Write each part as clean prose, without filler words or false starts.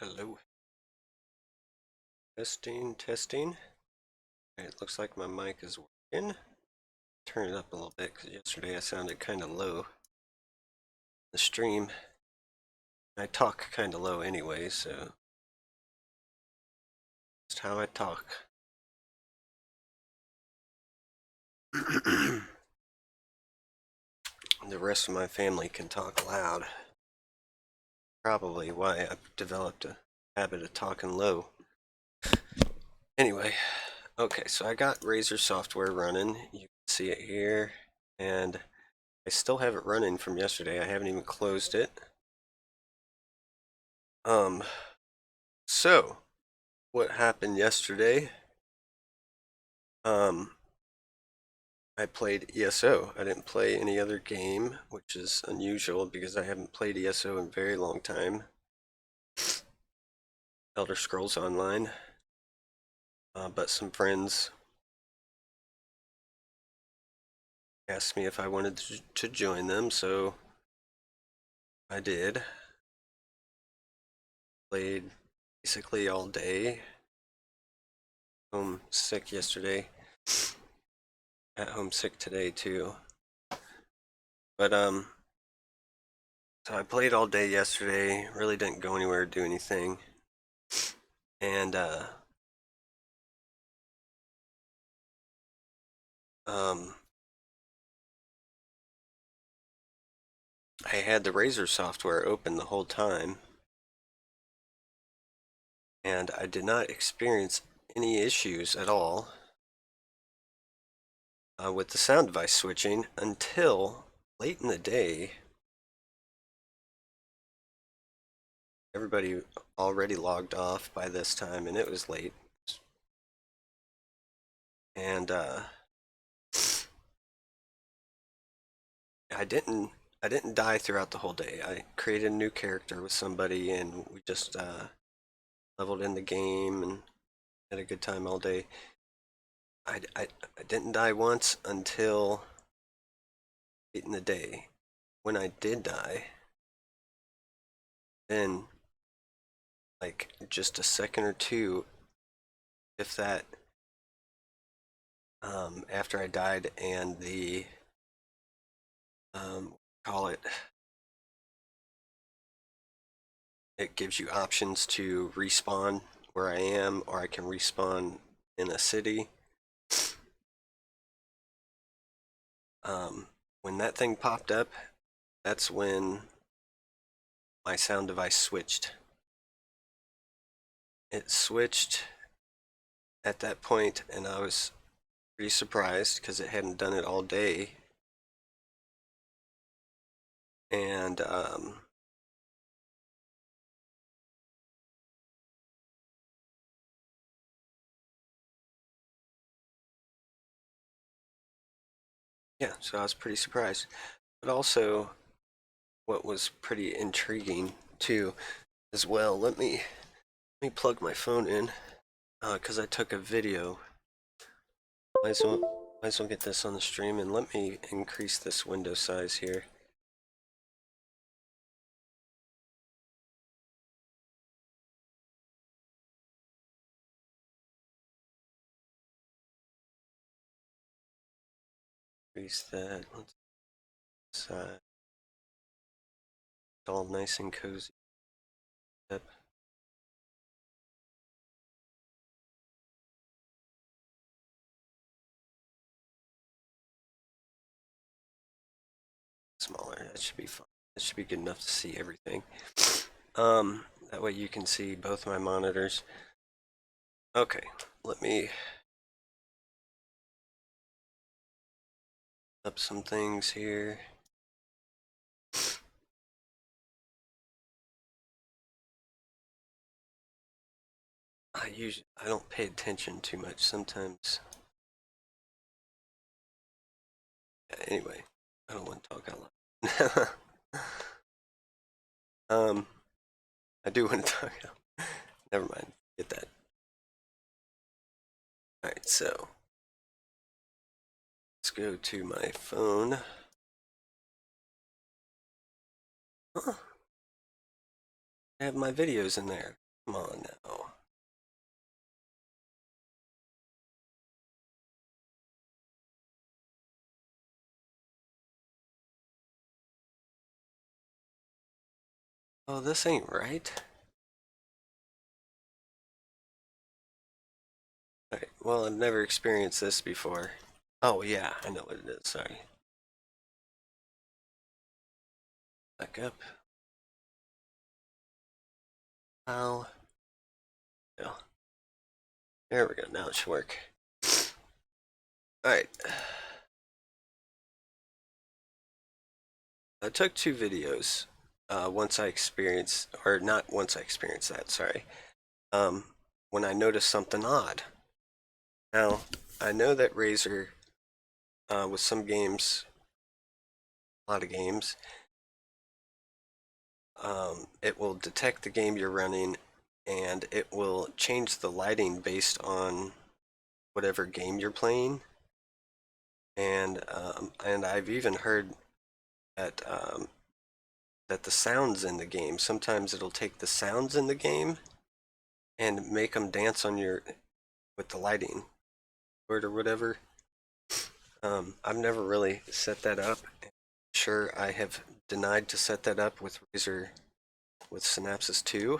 Hello. Testing, testing. It looks like my mic is working. Turn it up a little bit because yesterday I sounded kind of low. The stream, I talk kind of low anyway, so that's how I talk. The rest of my family can talk loud. Probably why I've developed a habit of talking low. Anyway, okay, so I got Razer software running. You can see it here, and I still have it running from yesterday. I haven't even closed it. So what happened yesterday? I played ESO. I didn't play any other game, which is unusual because I haven't played ESO in a very long time. Elder Scrolls Online. But some friends asked me if I wanted to join them, so I did. Played basically all day. Home sick yesterday. At home sick today too. But so I played all day yesterday. Really didn't go anywhere or do anything. And I had the Razer software open the whole time, and I did not experience any issues at all with the sound device switching until late in the day. Everybody already logged off by this time, and it was late. And I didn't die throughout the whole day. I created a new character with somebody, and we just leveled in the game and had a good time all day. I didn't die once until late in the day. When I did die, then like just a second or two, if that, after I died, and the call it, it gives you options to respawn where I am, or I can respawn in a city. When that thing popped up, that's when my sound device switched. It switched at that point, and I was pretty surprised because it hadn't done it all day. And yeah, so I was pretty surprised. But also, what was pretty intriguing too, as well. Let me plug my phone in because I took a video. Might as well get this on the stream, and let me increase this window size here. Increase that. Let's side. It's all nice and cozy. Yep. Smaller. That should be fine. That should be good enough to see everything. That way you can see both my monitors. Okay, let me up some things here. I don't pay attention too much sometimes. Anyway, I don't want to talk out loud. I do want to talk out. Never mind. Get that. Alright, so let's go to my phone. Huh. I have my videos in there. Come on now. Oh, this ain't right. Alright, well, I've never experienced this before. Oh, yeah, I know what it is, sorry. Back up. Oh. Yeah. There we go, now it should work. Alright. I took 2 videos. Once I experienced, or not once I experienced that, sorry. When I noticed something odd. Now, I know that Razer, with some games, a lot of games, it will detect the game you're running and it will change the lighting based on whatever game you're playing. And I've even heard that that the sounds in the game, sometimes it'll take the sounds in the game and make them dance on your with the lighting or whatever. I've never really set that up. Sure, I have denied to set that up with Razer with Synapses 2.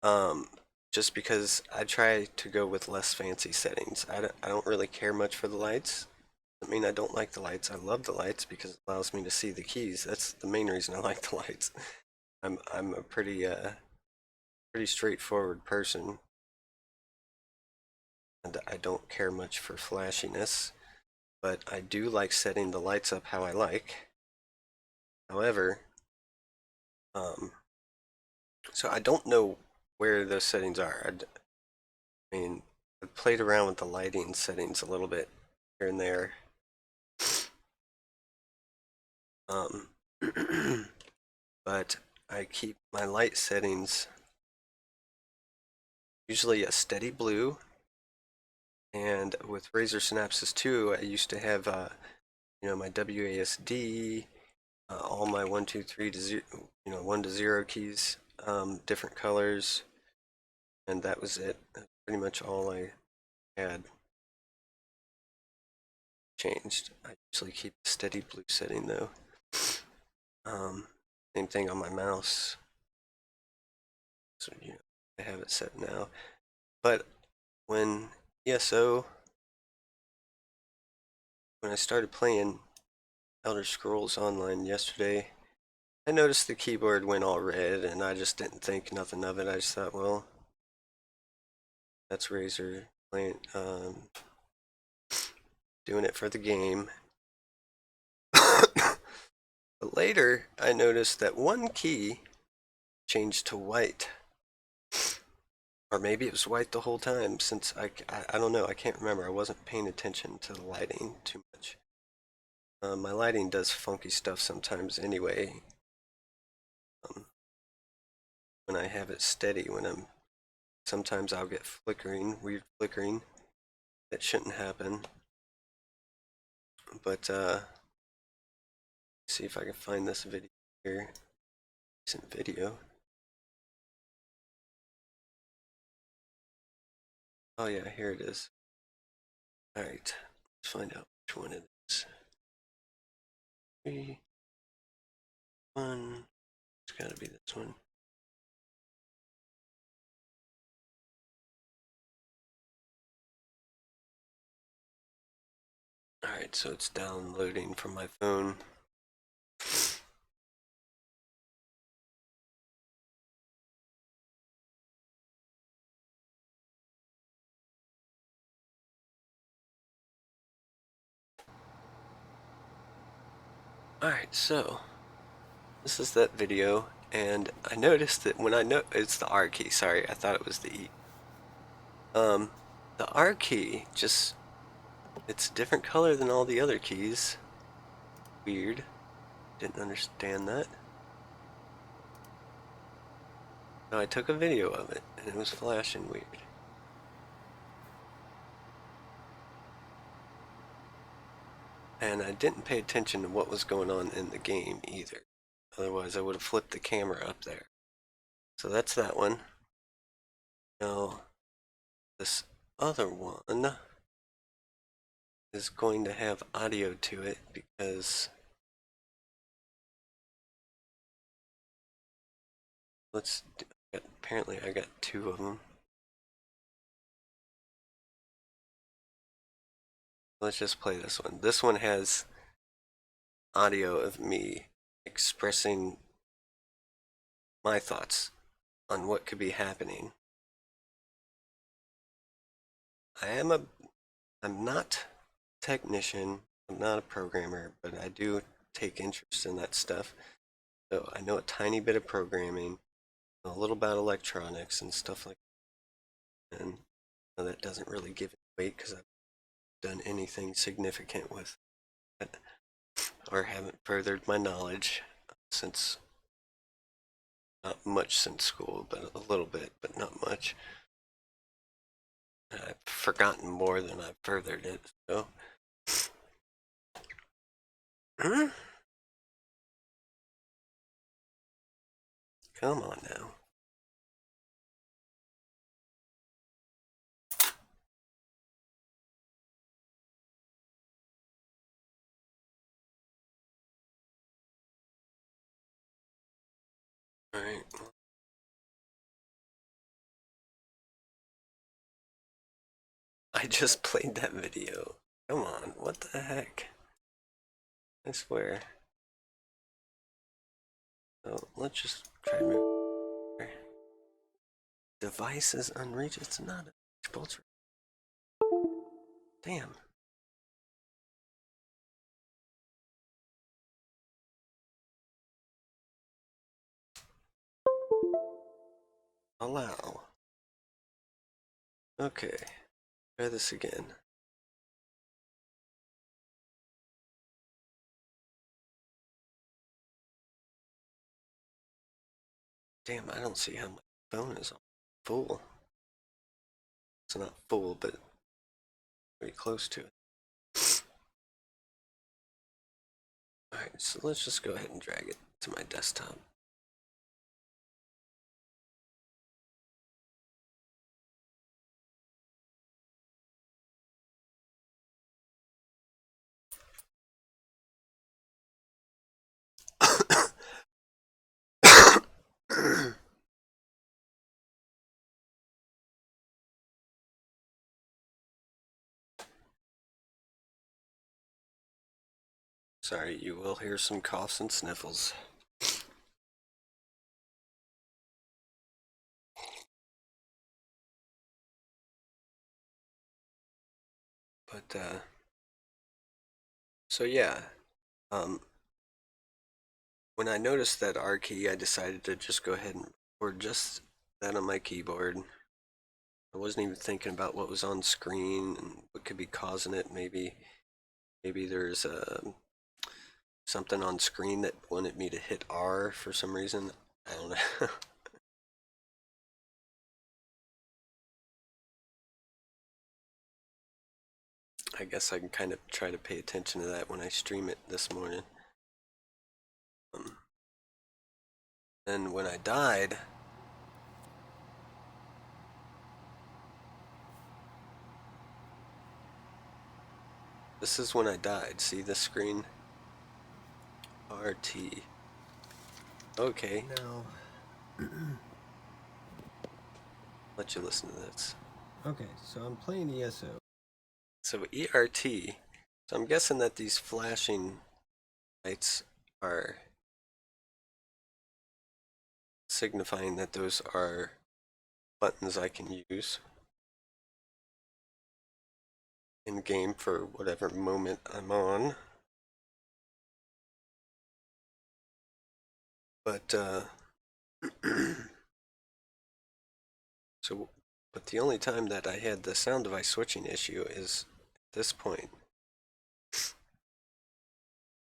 Um, just because I try to go with less fancy settings. I don't really care much for the lights. I mean, I don't like the lights. I love the lights because it allows me to see the keys. That's the main reason I like the lights. I'm a pretty straightforward person, and I don't care much for flashiness. But I do like setting the lights up how I like. However, um, so I don't know where those settings are. I mean, I've played around with the lighting settings a little bit here and there. Um, but I keep my light settings usually a steady blue. And with Razer Synapses 2, I used to have, my WASD, all my 1, 2, 3 to 0, 1 to 0 keys, different colors, and that was it. That's pretty much all I had changed. I usually keep a steady blue setting though. Same thing on my mouse. So, I have it set now. But when ESO, when I started playing Elder Scrolls Online yesterday, I noticed the keyboard went all red and I just didn't think nothing of it. I just thought, well, that's Razer playing, doing it for the game. But later, I noticed that one key changed to white. Or maybe it was white the whole time since I don't know, I can't remember. I wasn't paying attention to the lighting too much. My lighting does funky stuff sometimes anyway. When I have it steady, sometimes I'll get weird flickering. That shouldn't happen. But, see if I can find this video here. Recent video. Oh yeah, here it is. Alright, let's find out which one it is. 3, 1, it's gotta be this one. Alright, so it's downloading from my phone. Alright, so this is that video, and I noticed that when it's the R key, sorry, I thought it was the E. The R key just, it's a different color than all the other keys. Weird. Didn't understand that. So I took a video of it, and it was flashing weird. And I didn't pay attention to what was going on in the game either. Otherwise, I would have flipped the camera up there. So that's that one. Now, this other one is going to have audio to it because apparently I got two of them. Let's just play this one. This one has audio of me expressing my thoughts on what could be happening. I'm not a technician, I'm not a programmer, but I do take interest in that stuff. So I know a tiny bit of programming, a little about electronics and stuff like that. And that doesn't really give it weight because I've done anything significant with it or haven't furthered my knowledge since, not much since school, but a little bit, but not much. I've forgotten more than I've furthered it, so. Come on now. Alright. I just played that video. Come on, what the heck? I swear. So let's just try to move. Device is unreached. It's not a bolts. Damn. Allow. Okay. Try this again. Damn, I don't see how my phone is on full. It's not full, but pretty close to it. Alright, so let's just go ahead and drag it to my desktop. Sorry, you will hear some coughs and sniffles. But, so yeah, when I noticed that R key, I decided to just go ahead and record just that on my keyboard. I wasn't even thinking about what was on screen and what could be causing it. Maybe there's something on screen that wanted me to hit R for some reason. I don't know. I guess I can kind of try to pay attention to that when I stream it this morning. And when I died, this is when I died. See this screen? RT. Okay. Now, Let you listen to this. okay, so I'm playing ESO. So ERT. So I'm guessing that these flashing lights are signifying that those are buttons I can use in game for whatever moment I'm on. But but the only time that I had the sound device switching issue is at this point.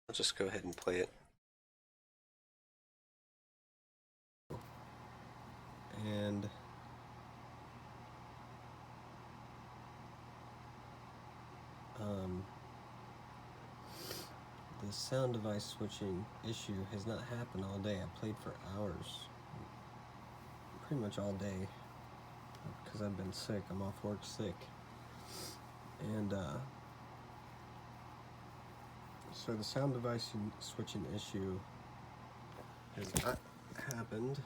I'll just go ahead and play it. And this sound device switching issue has not happened all day. I played for hours, pretty much all day, because I've been sick. I'm off work sick. And so the sound device switching issue has not happened.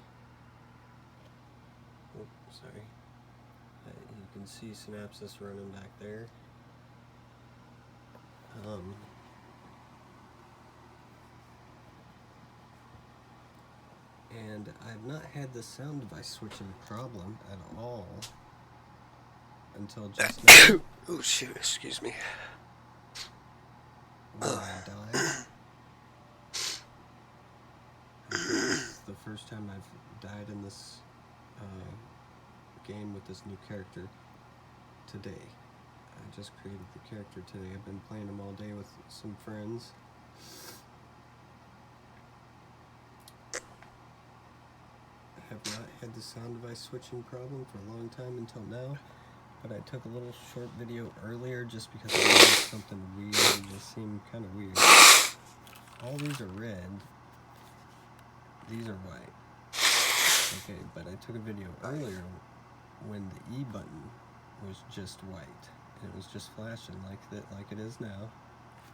Oh, sorry. You can see Synapses running back there. And I've not had the sound device switching problem at all until just now. Oh shoot, excuse me. When I died. I think this is the first time I've died in this game with this new character today. I just created the character today. I've been playing him all day with some friends. I have not had the sound device switching problem for a long time until now, but I took a little short video earlier just because I noticed something weird. It just seemed kind of weird. All these are red. These are white. Okay, but I took a video earlier when the E button was just white. And it was just flashing like it is now,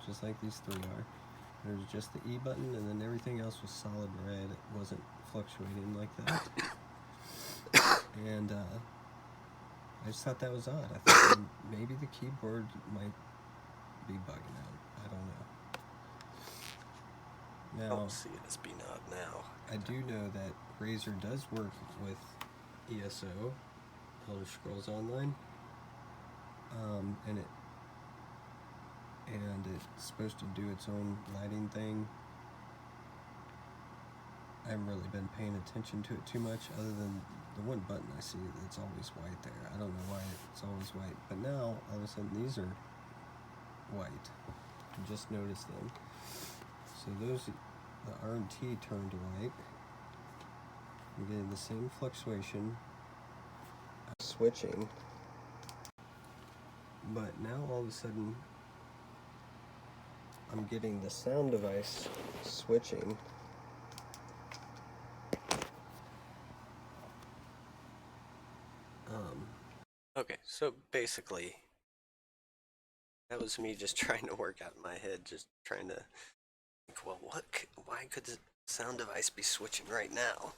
just like these three are. There was just the E button, and then everything else was solid red. It wasn't fluctuating like that. And I just thought that was odd. I thought maybe the keyboard might be bugging out. I don't know. I Now, don't see it as being odd now. I do know that Razer does work with ESO, Elder Scrolls Online, and it's supposed to do its own lighting thing. I haven't really been paying attention to it too much, other than the one button I see that's always white there. I don't know why it's always white, but now all of a sudden these are white. I just noticed them. So those, the R and T turned to white. I'm getting the same fluctuation. Switching. But now all of a sudden I'm getting the sound device switching. Okay, so basically, that was me just trying to work out in my head, just trying to think, well, why could the sound device be switching right now?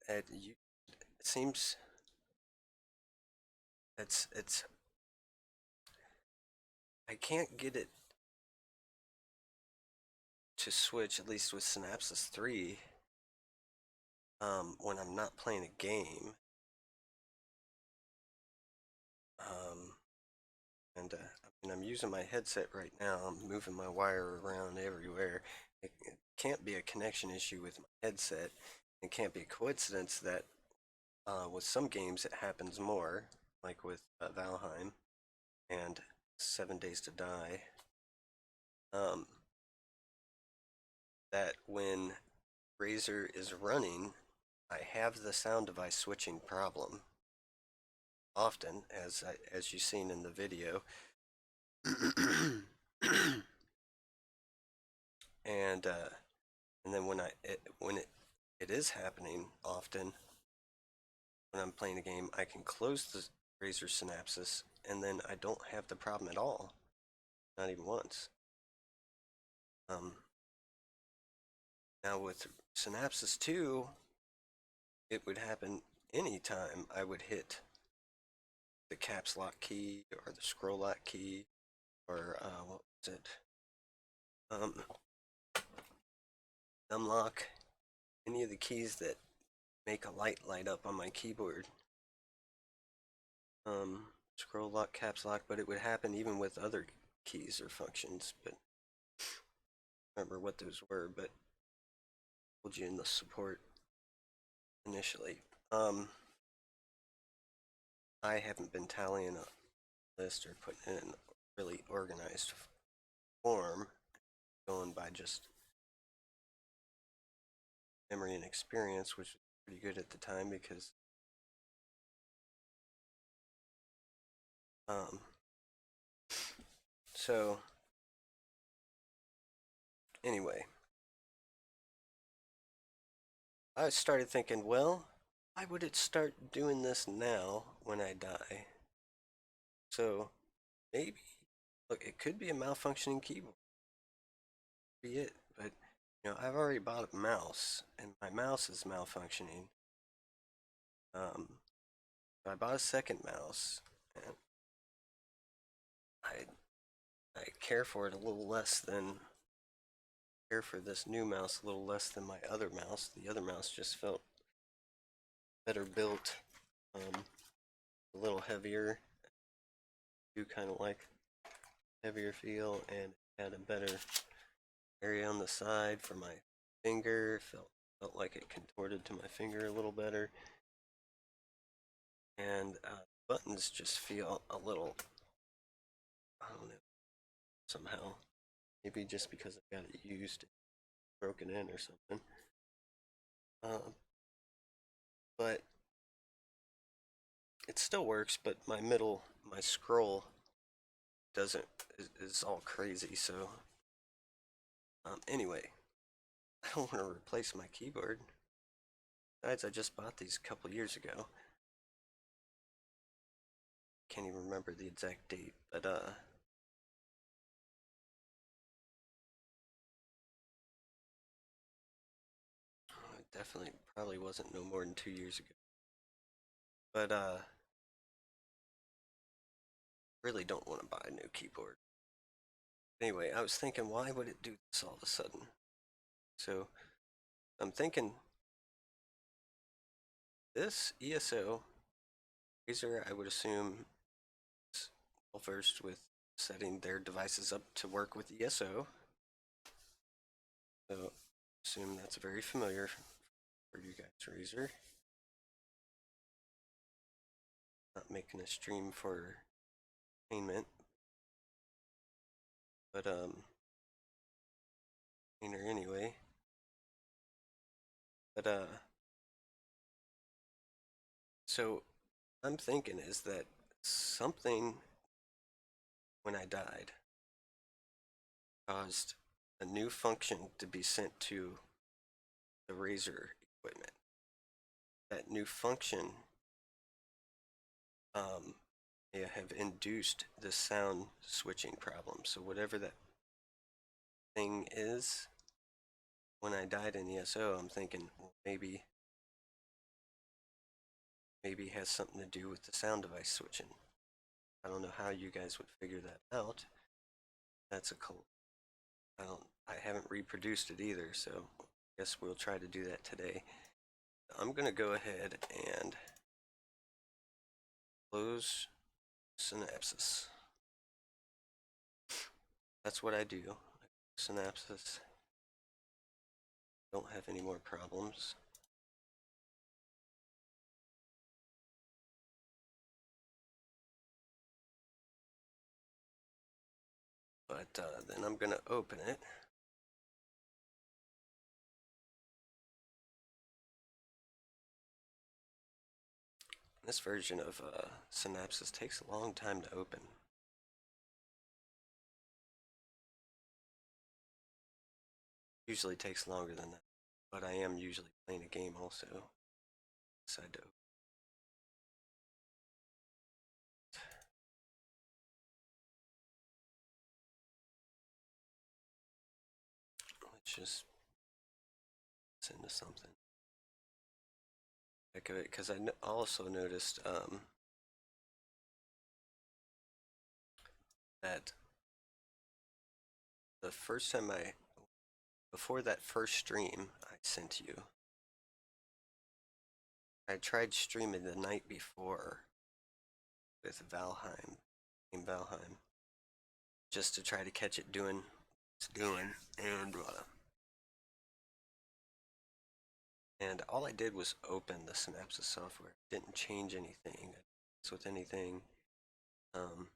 It seems it's I can't get it to switch, at least with Synapses 3, when I'm not playing a game. And I mean, I'm using my headset right now. I'm moving my wire around everywhere. It can't be a connection issue with my headset. It can't be a coincidence that with some games it happens more, like with Valheim and 7 Days to Die, that when Razer is running, I have the sound device switching problem often, as you've seen in the video. and then when it is happening often, when I'm playing a game, I can close the Razer Synapses, and then I don't have the problem at all, not even once. Now with Synapses 2, it would happen anytime I would hit the caps lock key or the scroll lock key, or what was it? Thumb lock, any of the keys that make a light up on my keyboard. Scroll lock, caps lock, but it would happen even with other keys or functions, but I don't remember what those were, but I told you in the support initially. I haven't been tallying a list or putting it in a really organized form, going by just memory and experience, which was pretty good at the time because So anyway, I started thinking, well, why would it start doing this now when I die? So maybe, look, it could be a malfunctioning keyboard. Be it, but I've already bought a mouse, and my mouse is malfunctioning. So I bought a second mouse, and I I care for it a little less than care for this new mouse a little less than my other mouse. The other mouse just felt better built, a little heavier. Do kind of like heavier feel, and had a better area on the side for my finger. Felt like it contorted to my finger a little better, and buttons just feel a little, I don't know, somehow. Maybe just because I got it used, broken in or something. Uh, but it still works. But my scroll doesn't is all crazy. So anyway, I don't want to replace my keyboard. Besides, I just bought these a couple years ago. Can't even remember the exact date, but it definitely probably wasn't no more than 2 years ago. But really don't want to buy a new keyboard. Anyway, I was thinking, why would it do this all of a sudden? So I'm thinking this ESO Razer, I would assume, is well versed with setting their devices up to work with ESO. So I assume that's very familiar for you guys, Razer. Not making a stream for entertainment, but anyway. But so I'm thinking is that something when I died caused a new function to be sent to the Razer equipment. That new function um, may have induced the sound switching problem. So whatever that thing is, when I died in ESO, I'm thinking, well, maybe it has something to do with the sound device switching. I don't know how you guys would figure that out. That's a cool. I haven't reproduced it either, so I guess we'll try to do that today. I'm gonna go ahead and close Synapses. That's what I do. Synapses. Don't have any more problems. But then I'm gonna open it. This version of Synapses takes a long time to open. Usually takes longer than that, but I am usually playing a game also. Decide to let's just send to something. Heck of it, because I also noticed that the first time before that first stream I sent you, I tried streaming the night before with in Valheim, just to try to catch it doing what it's doing, and all I did was open the Synapses software. Didn't change anything. With anything. Um,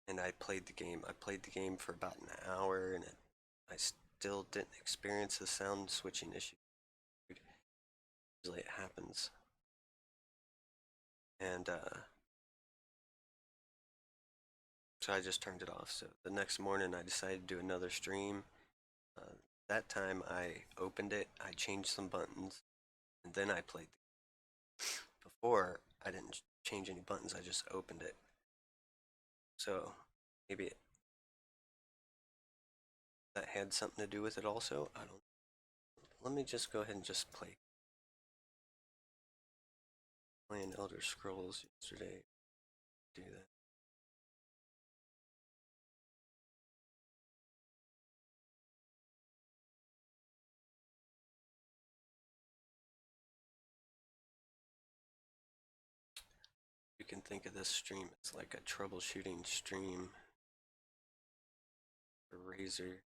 and I played the game. I played the game for about an hour, and I still didn't experience the sound switching issue. Usually it happens. And So I just turned it off. So the next morning I decided to do another stream. Uh, that time I opened it, I changed some buttons, and then I played. Before I didn't change any buttons, I just opened it. So maybe that had something to do with it also. I don't. Let me just go ahead and just play. Playing Elder Scrolls yesterday. Do that. You can think of this stream as like a troubleshooting stream for Razer.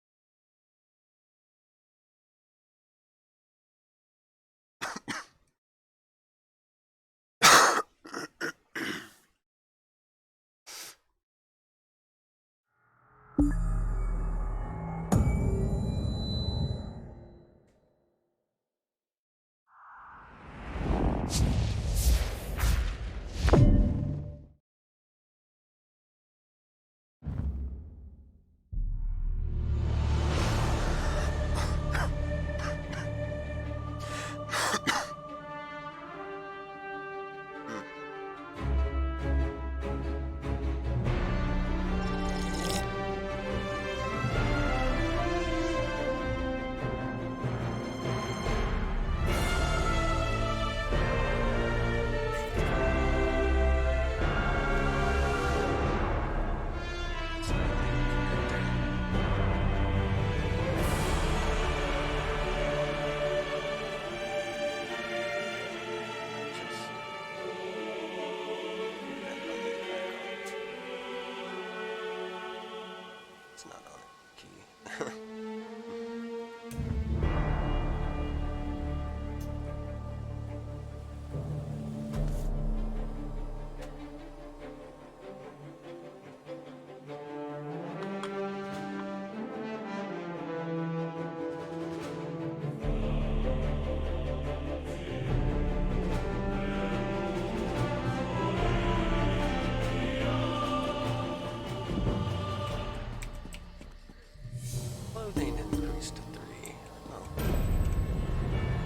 It's not on it. Key. Clothing increased to 3. Oh.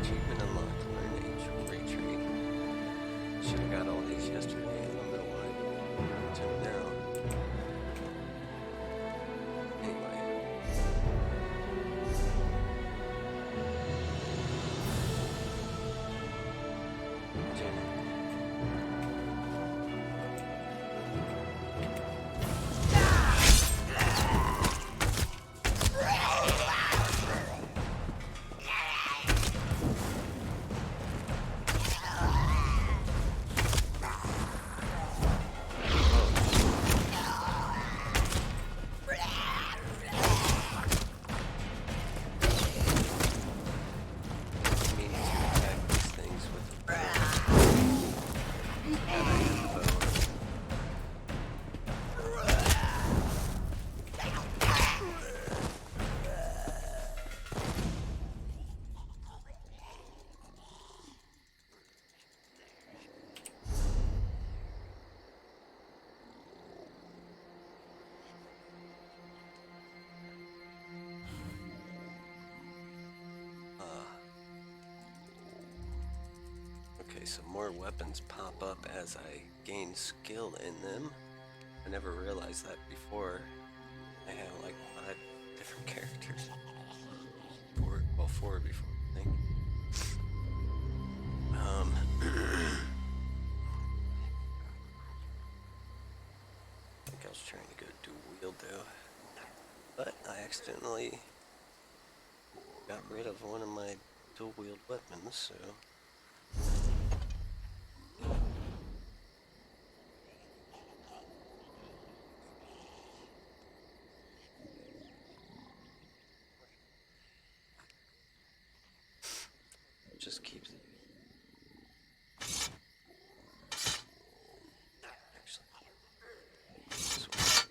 Achievement unlocked. Learn age free trade. Should have got all these yesterday. I don't know why. Got to them now. Anyway. Okay, so more weapons pop up as I gain skill in them. I never realized that before. I have like 5 different characters. 4 before, I think. I think I was trying to go dual wield though. But I accidentally got rid of one of my dual wield weapons, so. Just keeps it. Actually, this one.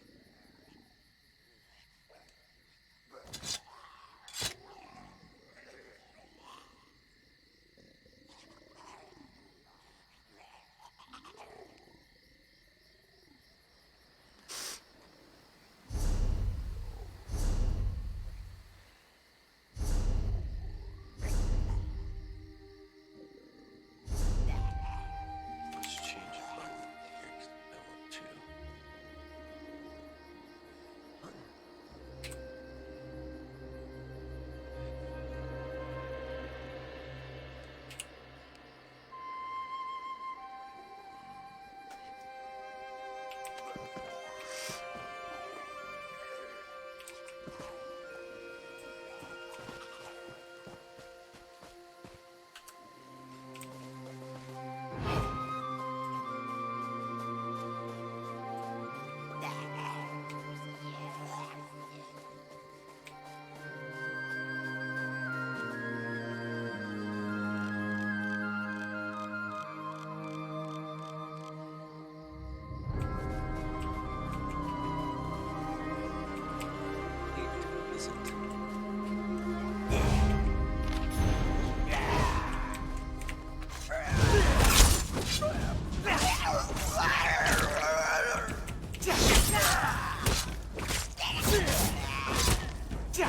So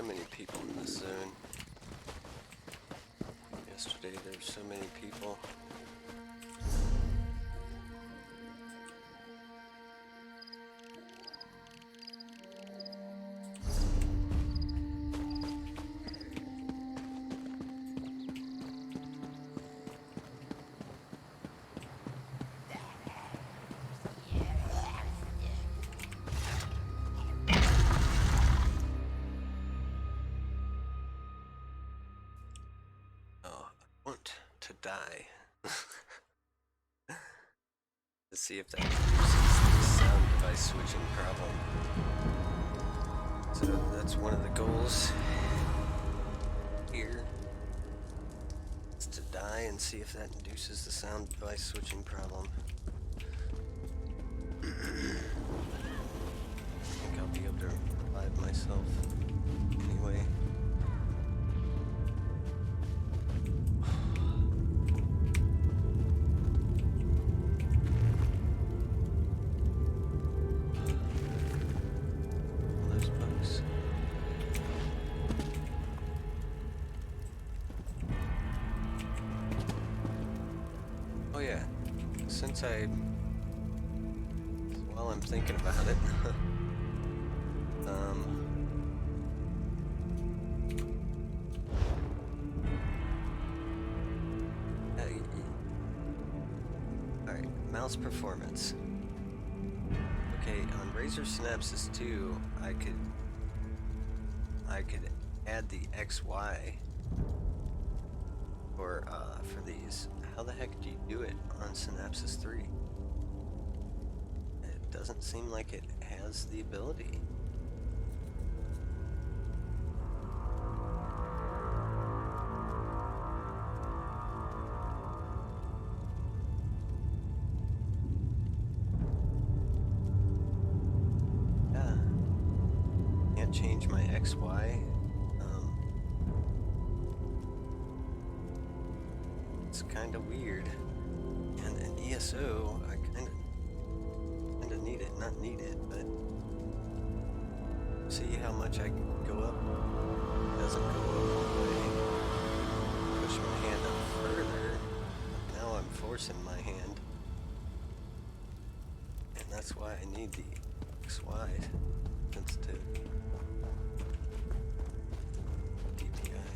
many people in this zone. Yesterday there's so many people. Oh, I want to die. Let's see if that reduces the sound device switching problem. So that's one of the goals here. Is to die and see if that induces the sound device switching problem. I think I'll be able to revive myself anyway. Those bugs. Oh yeah, since while I'm thinking about it, alright, mouse performance. Okay, on Razer Synapses 2, I could add the XY for these. How the heck do you do it on Synapses 3? It doesn't seem like it has the ability. Yeah. Can't change my XY. It's kind of weird. And an ESO, I kind of need it. Not need it, but see how much I can go up? It doesn't go up all the way. Push my hand up further. Now I'm forcing my hand. And that's why I need the XY sensitive DPI.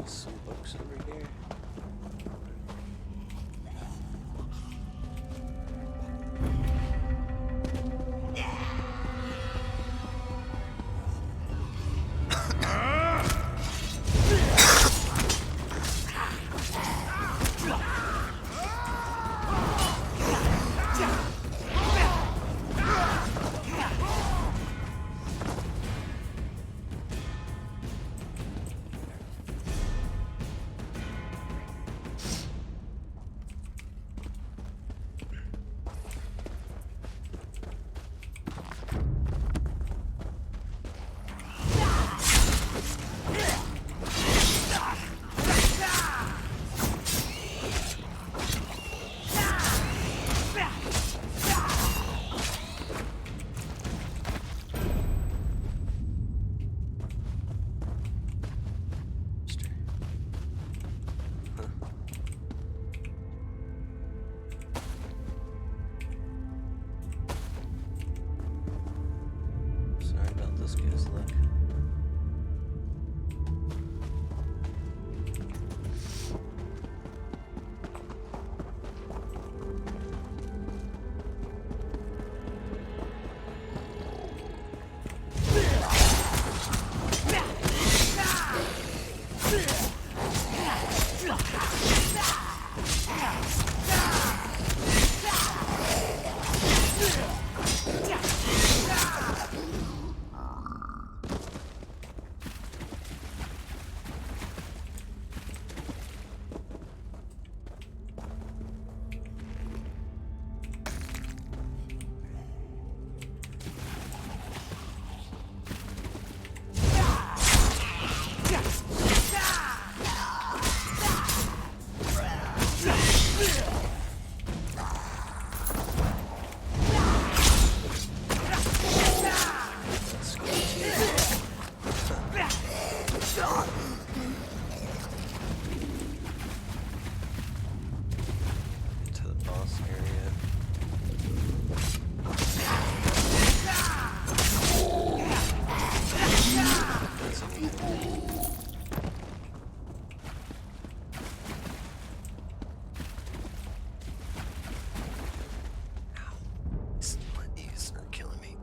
Some books over here. Sorry about this guy's luck. To the boss area. That's anything. These are killing me.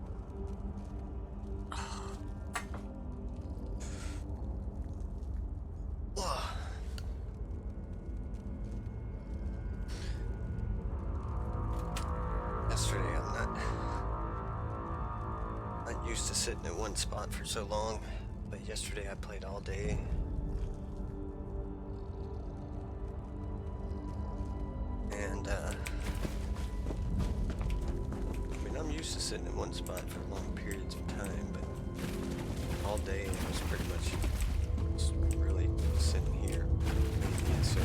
Yesterday, I'm not used to sitting in one spot for so long, but yesterday I played all day. And I mean, I'm used to sitting in one spot for long periods of time, but all day I was pretty much just really sitting here. So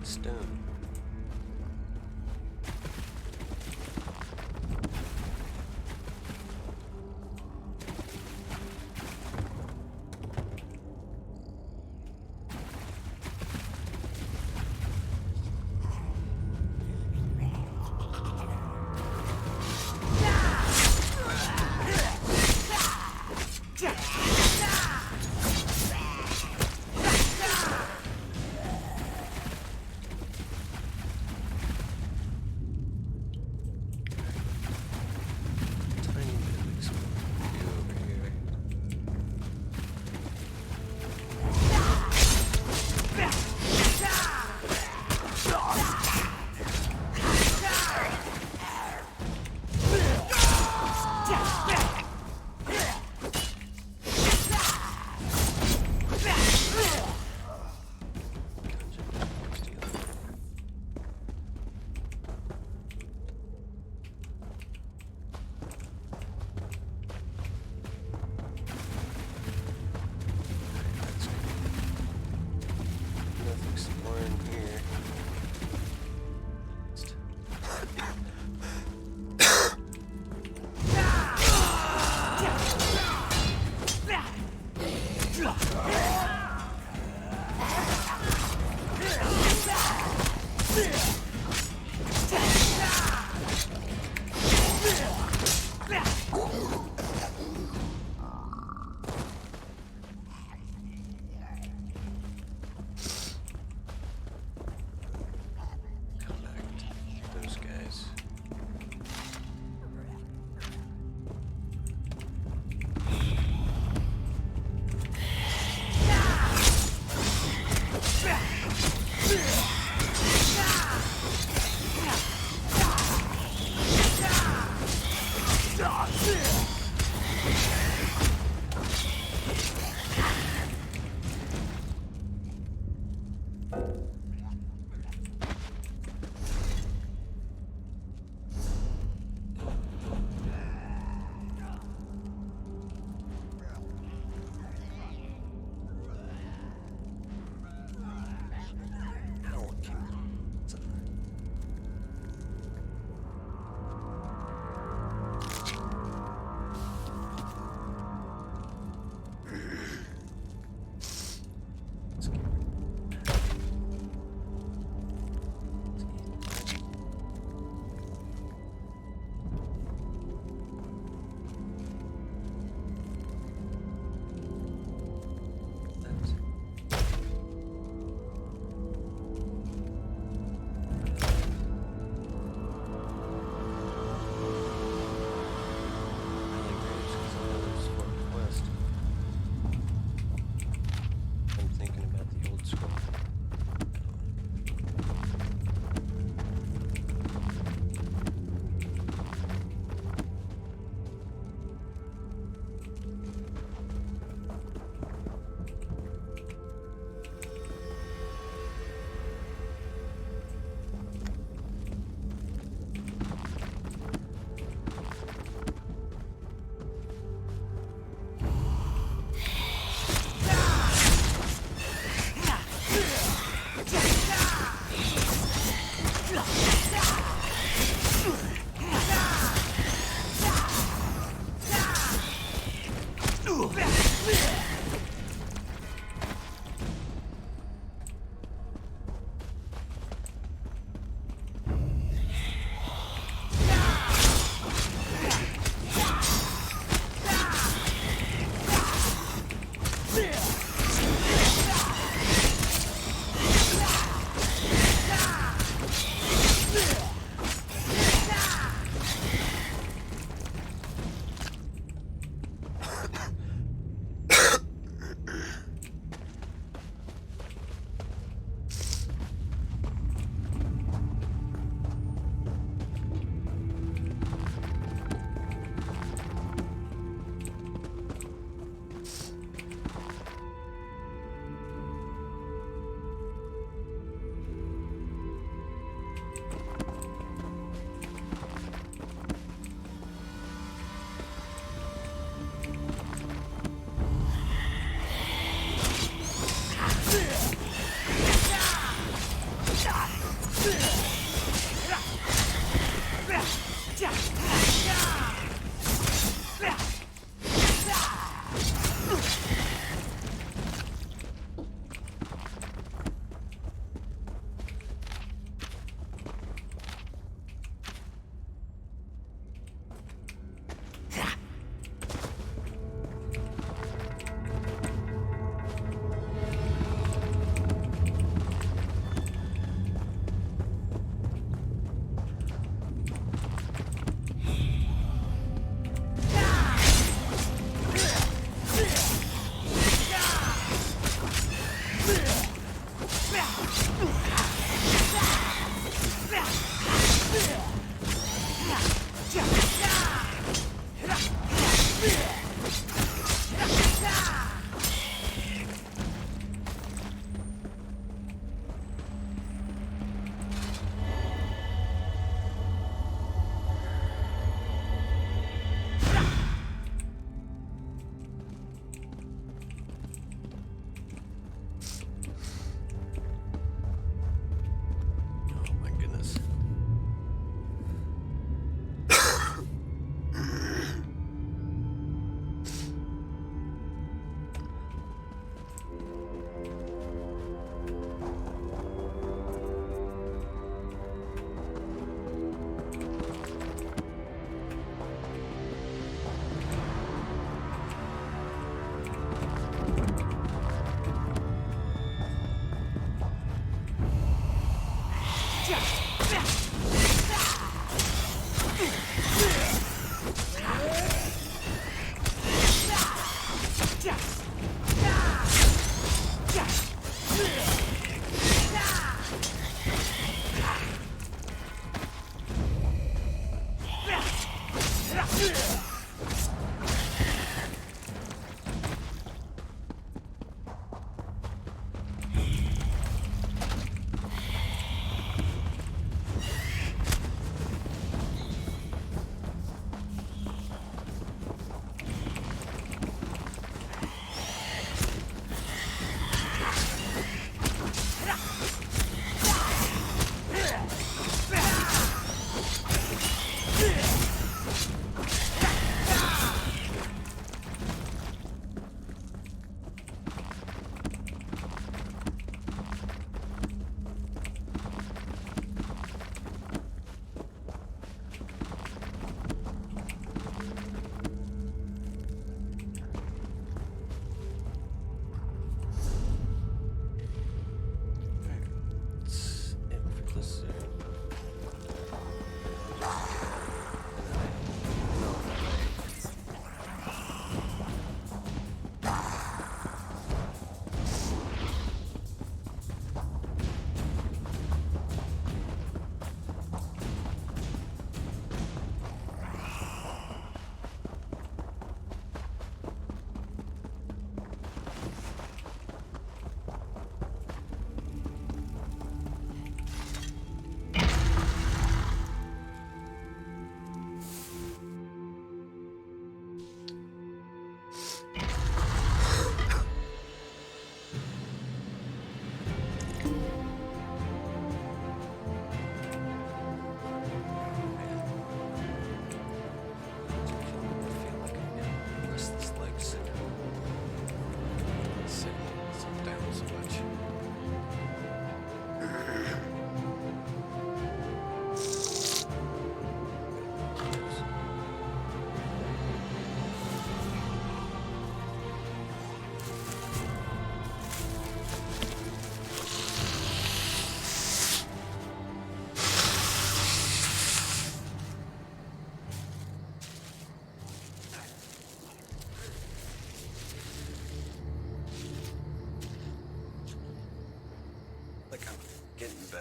stone.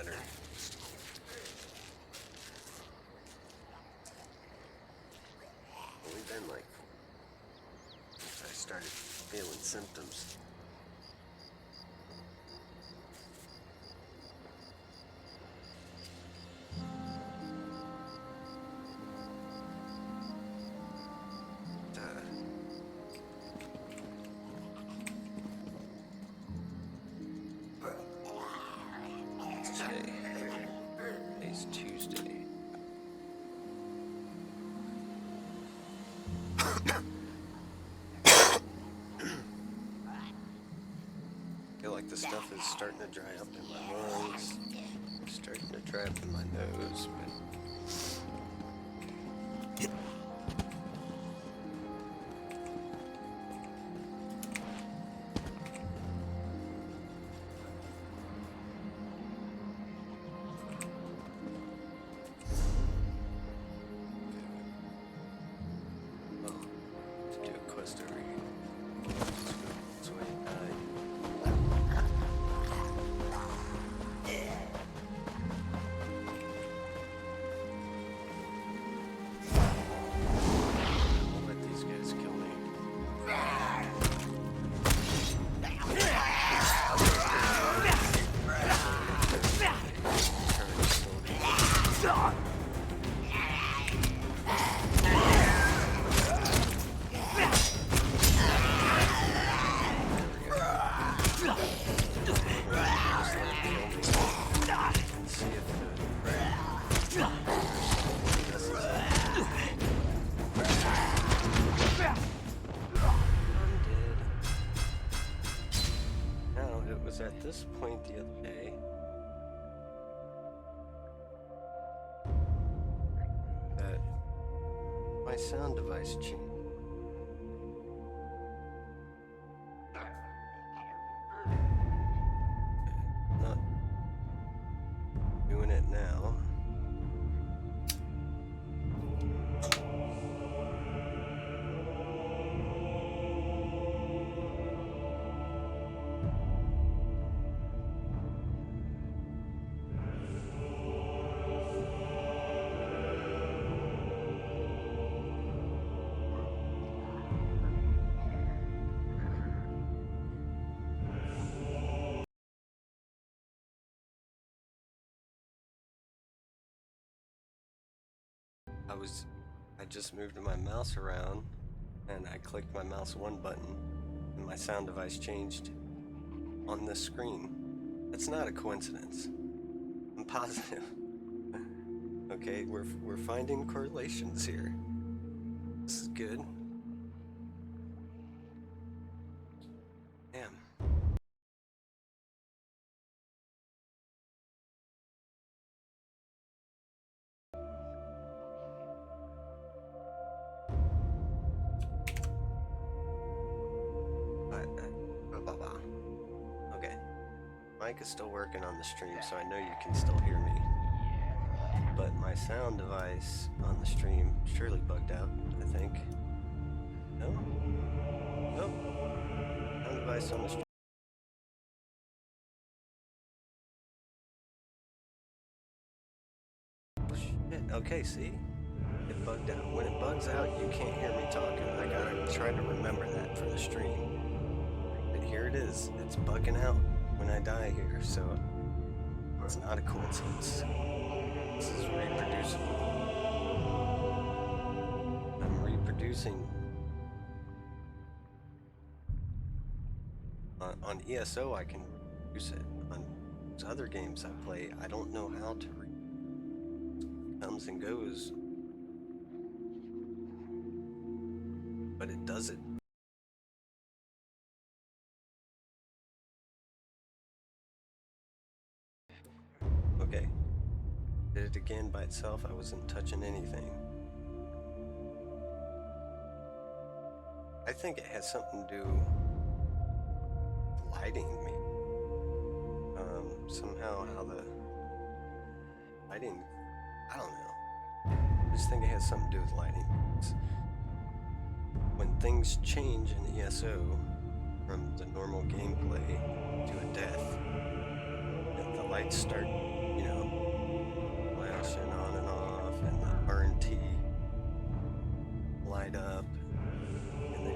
better. Only been like since I started feeling symptoms. Today's Tuesday. I feel like the stuff is starting to dry up in my lungs. It's starting to dry up in my nose, but to do a quest over here. That's why he died. I'll let these guys kill me. At this point the other day that my sound device changed. Not doing it now. I just moved my mouse around and I clicked my mouse one button and my sound device changed on this screen. That's not a coincidence. I'm positive. Okay, we're finding correlations here. This is good. Damn. Okay. Mike is still working on the stream, so I know you can still hear me. But my sound device on the stream surely bugged out, I think. No? Nope. Sound device on the stream. Oh, shit. Okay, see? It bugged out. When it bugs out, you can't hear me talking. I gotta try to remember that for the stream. But here it is. It's bugging out when I die here, so it's not a coincidence. This is reproducible. I'm reproducing. On ESO, I can use it. On those other games I play, I don't know how to comes and goes. But it does it. Okay. Did it again by itself. I wasn't touching anything. I think it has something to do with lighting me. Somehow how the lighting, I don't know. I just think it has something to do with lighting. When things change in ESO from the normal gameplay to a death, the lights start,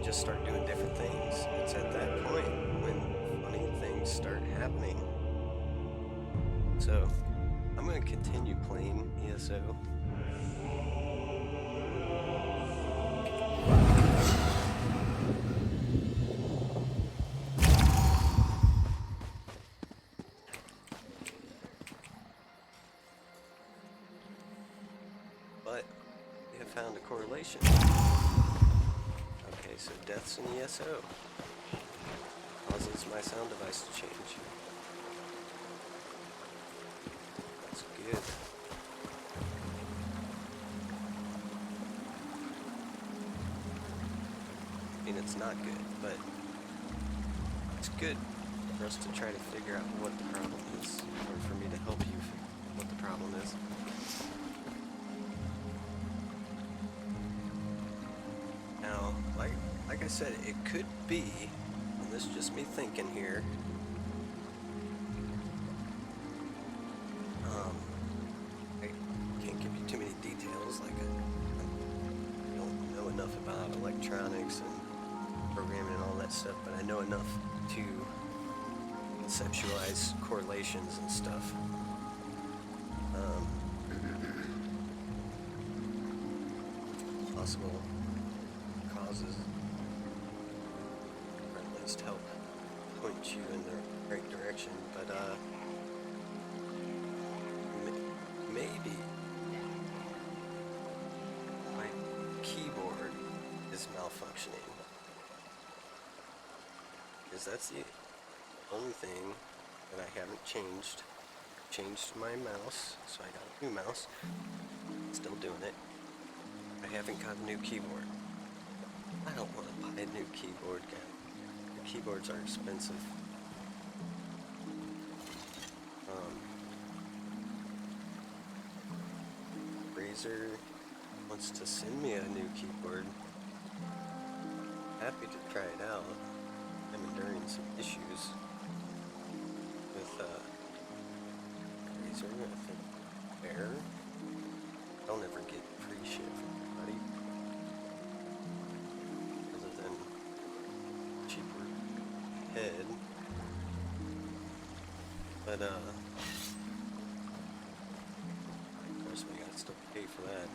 just start doing different things. It's at that point when funny things start happening. So, I'm going to continue playing ESO. But we have found a correlation. Okay, so deaths in ESO causes my sound device to change. That's good. I mean, it's not good, but it's good for us to try to figure out what the problem is, or for me to help you figure out what the problem is. Now, like I said, it could be, and this is just me thinking here, I can't give you too many details, like I don't know enough about electronics and programming and all that stuff, but I know enough to conceptualize correlations and stuff. Possible causes, or at least help point you in the right direction, but maybe my keyboard is malfunctioning, because that's the only thing that I haven't changed. Changed my mouse, so I got a new mouse, still doing it. I haven't got a new keyboard. I don't want to buy a new keyboard, guys. The keyboards are expensive. Razer wants to send me a new keyboard. Happy to try it out. I'm enduring some issues with Razer, I think. Error. I'll never get free shit from anybody, other than cheaper head. But of course we gotta still pay for that.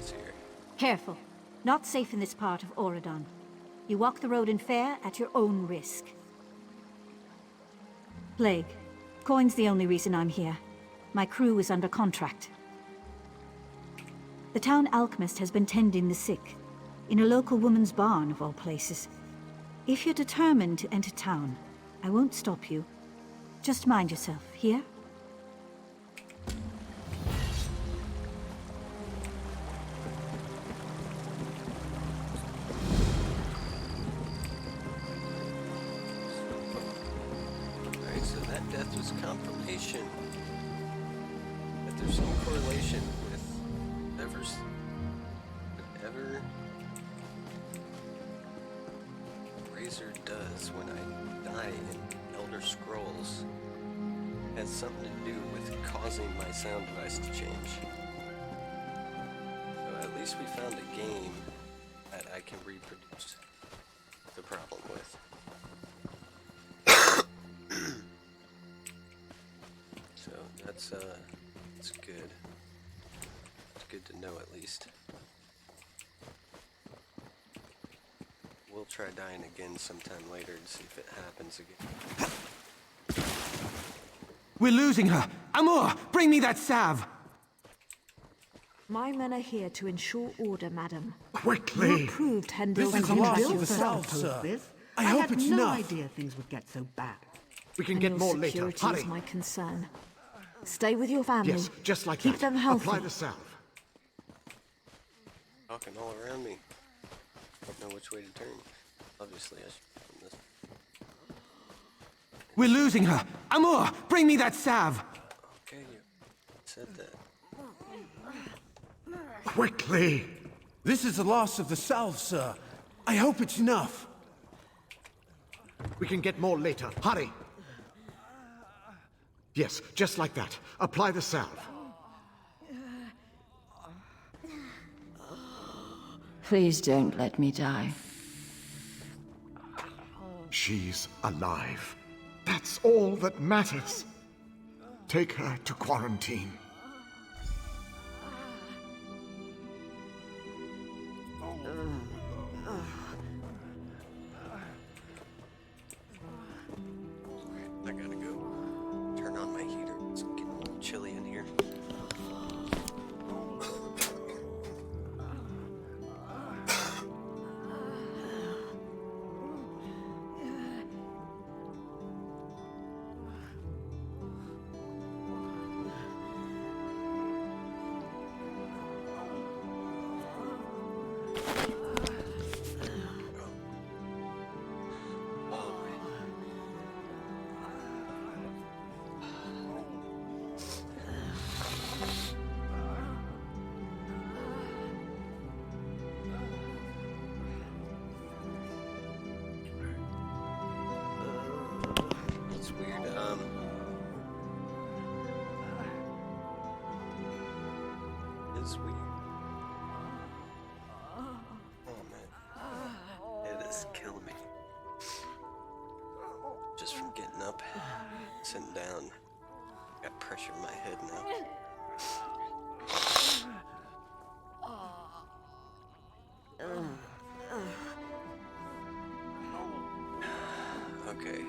Here. Careful. Not safe in this part of Oregon. You walk the road in fair at your own risk. Plague. Coin's the only reason I'm here. My crew is under contract. The town alchemist has been tending the sick, in a local woman's barn of all places. If you're determined to enter town, I won't stop you. Just mind yourself, here? Death was confirmation that there's some correlation with whatever Razer does when I die in Elder Scrolls has something to do with causing my sound device to change. So at least we found a game that I can reproduce the problem with. So that's good. It's good to know at least. We'll try dying again sometime later to see if it happens again. We're losing her! Amor, bring me that salve! My men are here to ensure order, madam. Quickly! You approved Hendel's This is a loss build of the self. self, sir. This? I hope had it's no enough. idea things would get so bad. We can And get your more later. security Hurry! is my concern. Stay with your family. Yes, just like Keep that. them healthy. Apply the salve. Talking all around me. Don't know which way to turn. Obviously, I should turn this. We're losing her! Amor, bring me that salve! said that. Quickly! This is the last of the salve, sir. I hope it's enough. We can get more later. Hurry! Yes, just like that. Apply the salve. Please don't let me die. She's alive. That's all that matters. Take her to quarantine. I gotta go turn on my heater. It's getting a little chilly in here. It's weird. It's weird. Oh man, it is killing me. Just from getting up, sitting down, got pressure in my head now. Okay.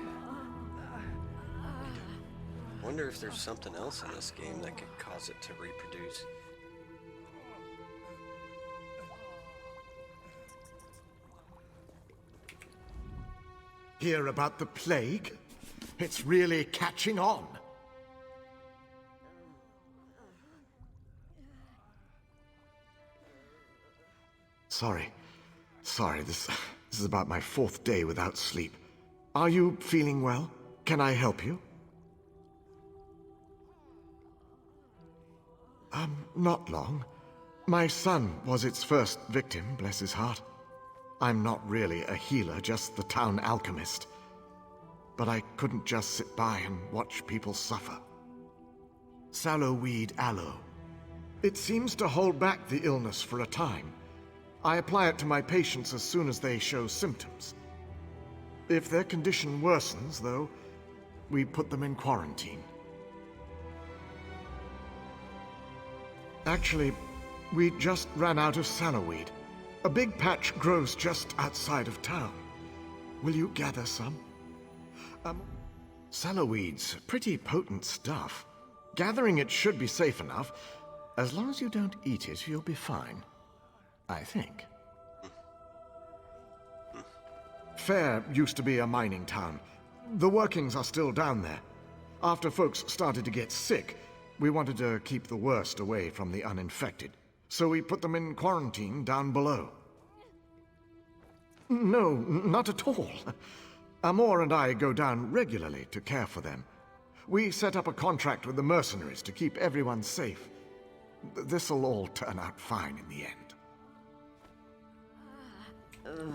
Wonder if there's something else in this game that could cause it to reproduce. Hear about the plague? It's really catching on. Sorry. This is about my 4th day without sleep. Are you feeling well? Can I help you? Not long. My son was its first victim, bless his heart. I'm not really a healer, just the town alchemist. But I couldn't just sit by and watch people suffer. Sallowweed aloe. It seems to hold back the illness for a time. I apply it to my patients as soon as they show symptoms. If their condition worsens, though, we put them in quarantine. Actually, we just ran out of sallowweed. A big patch grows just outside of town. Will you gather some? Sallowweed's pretty potent stuff. Gathering it should be safe enough. As long as you don't eat it, you'll be fine. I think. Fair used to be a mining town. The workings are still down there. After folks started to get sick, we wanted to keep the worst away from the uninfected. So we put them in quarantine down below. No, not at all. Amor and I go down regularly to care for them. We set up a contract with the mercenaries to keep everyone safe. This'll all turn out fine in the end.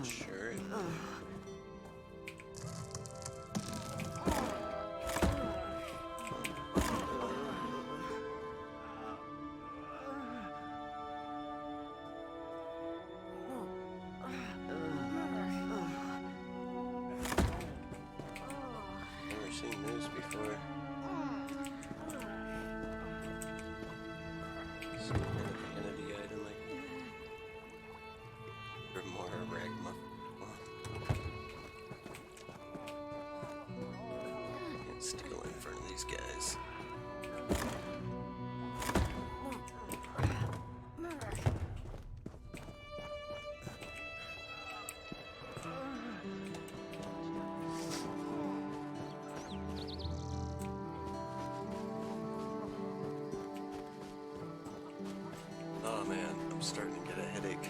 Sure. Never seen those before. Some kind of vanity item, like Grimoire Ragma. Can't steal in front of these guys. Oh man, I'm starting to get a headache.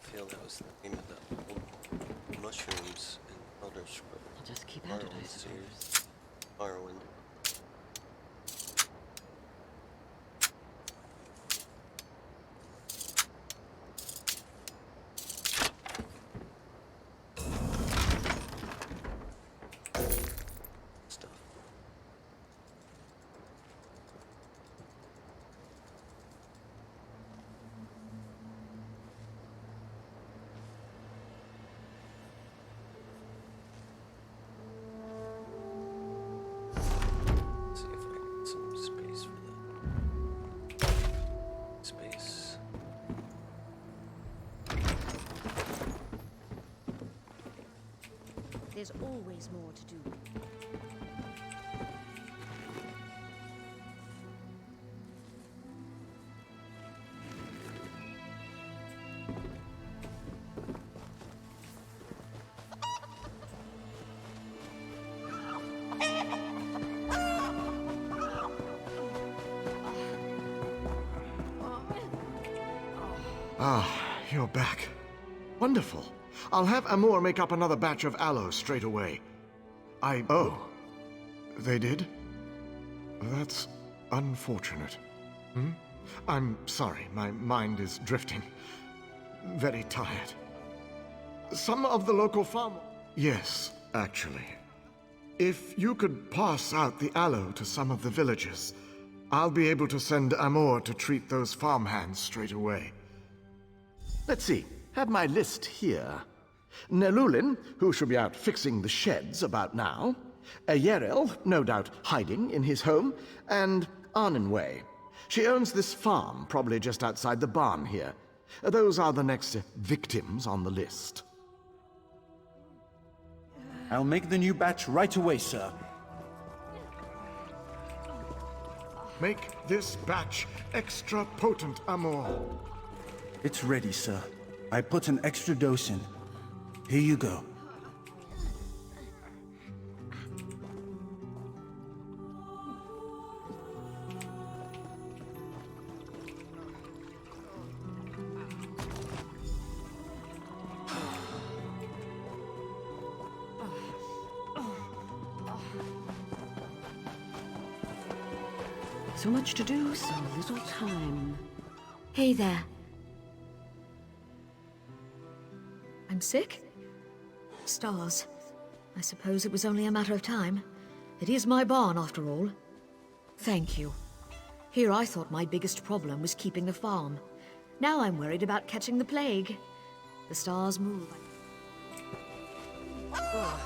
Battlefield, that was the name of the old mushrooms in Elder Scrolls. I'll just keep at it, I Morrowind suppose. series. Morrowind. Stuff. See if I can get some space for that. Space. There's always more to do. Ah, you're back. Wonderful. I'll have Amor make up another batch of aloe straight away. Oh. They did? That's unfortunate. I'm sorry, my mind is drifting. Very tired. Some of the local farm... Yes, actually. If you could pass out the aloe to some of the villagers, I'll be able to send Amor to treat those farmhands straight away. Let's see. Have my list here. Nelulin, who should be out fixing the sheds about now. Yerel, no doubt hiding in his home. And Arnenway. She owns this farm, probably just outside the barn here. Those are the next victims on the list. I'll make the new batch right away, sir. Make this batch extra potent, Amor. It's ready, sir. I put an extra dose in. Here you go. So much to do, so little time. Hey there. I'm sick? Stars. I suppose it was only a matter of time. It is my barn, after all. Thank you. Here I thought my biggest problem was keeping the farm. Now I'm worried about catching the plague. The stars move. Ugh.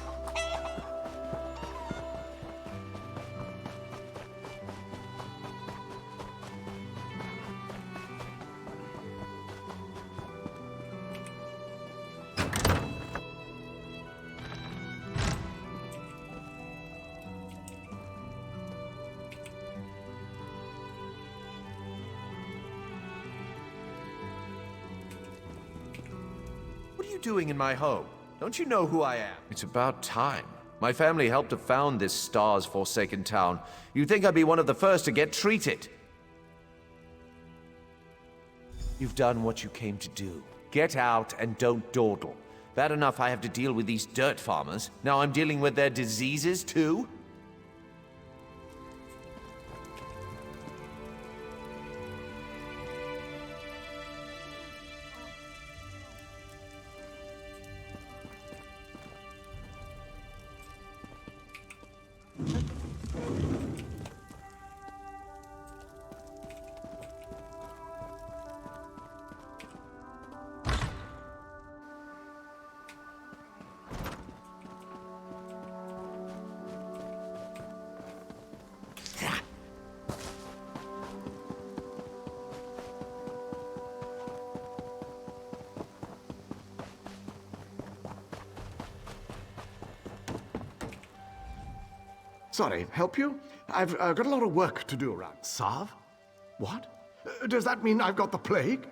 What are you doing in my home? Don't you know who I am? It's about time. My family helped to found this Stars Forsaken town. You'd think I'd be one of the first to get treated. You've done what you came to do. Get out and don't dawdle. Bad enough I have to deal with these dirt farmers. Now I'm dealing with their diseases too? Sorry, help you? I've got a lot of work to do around. Sav? What? Does that mean I've got the plague?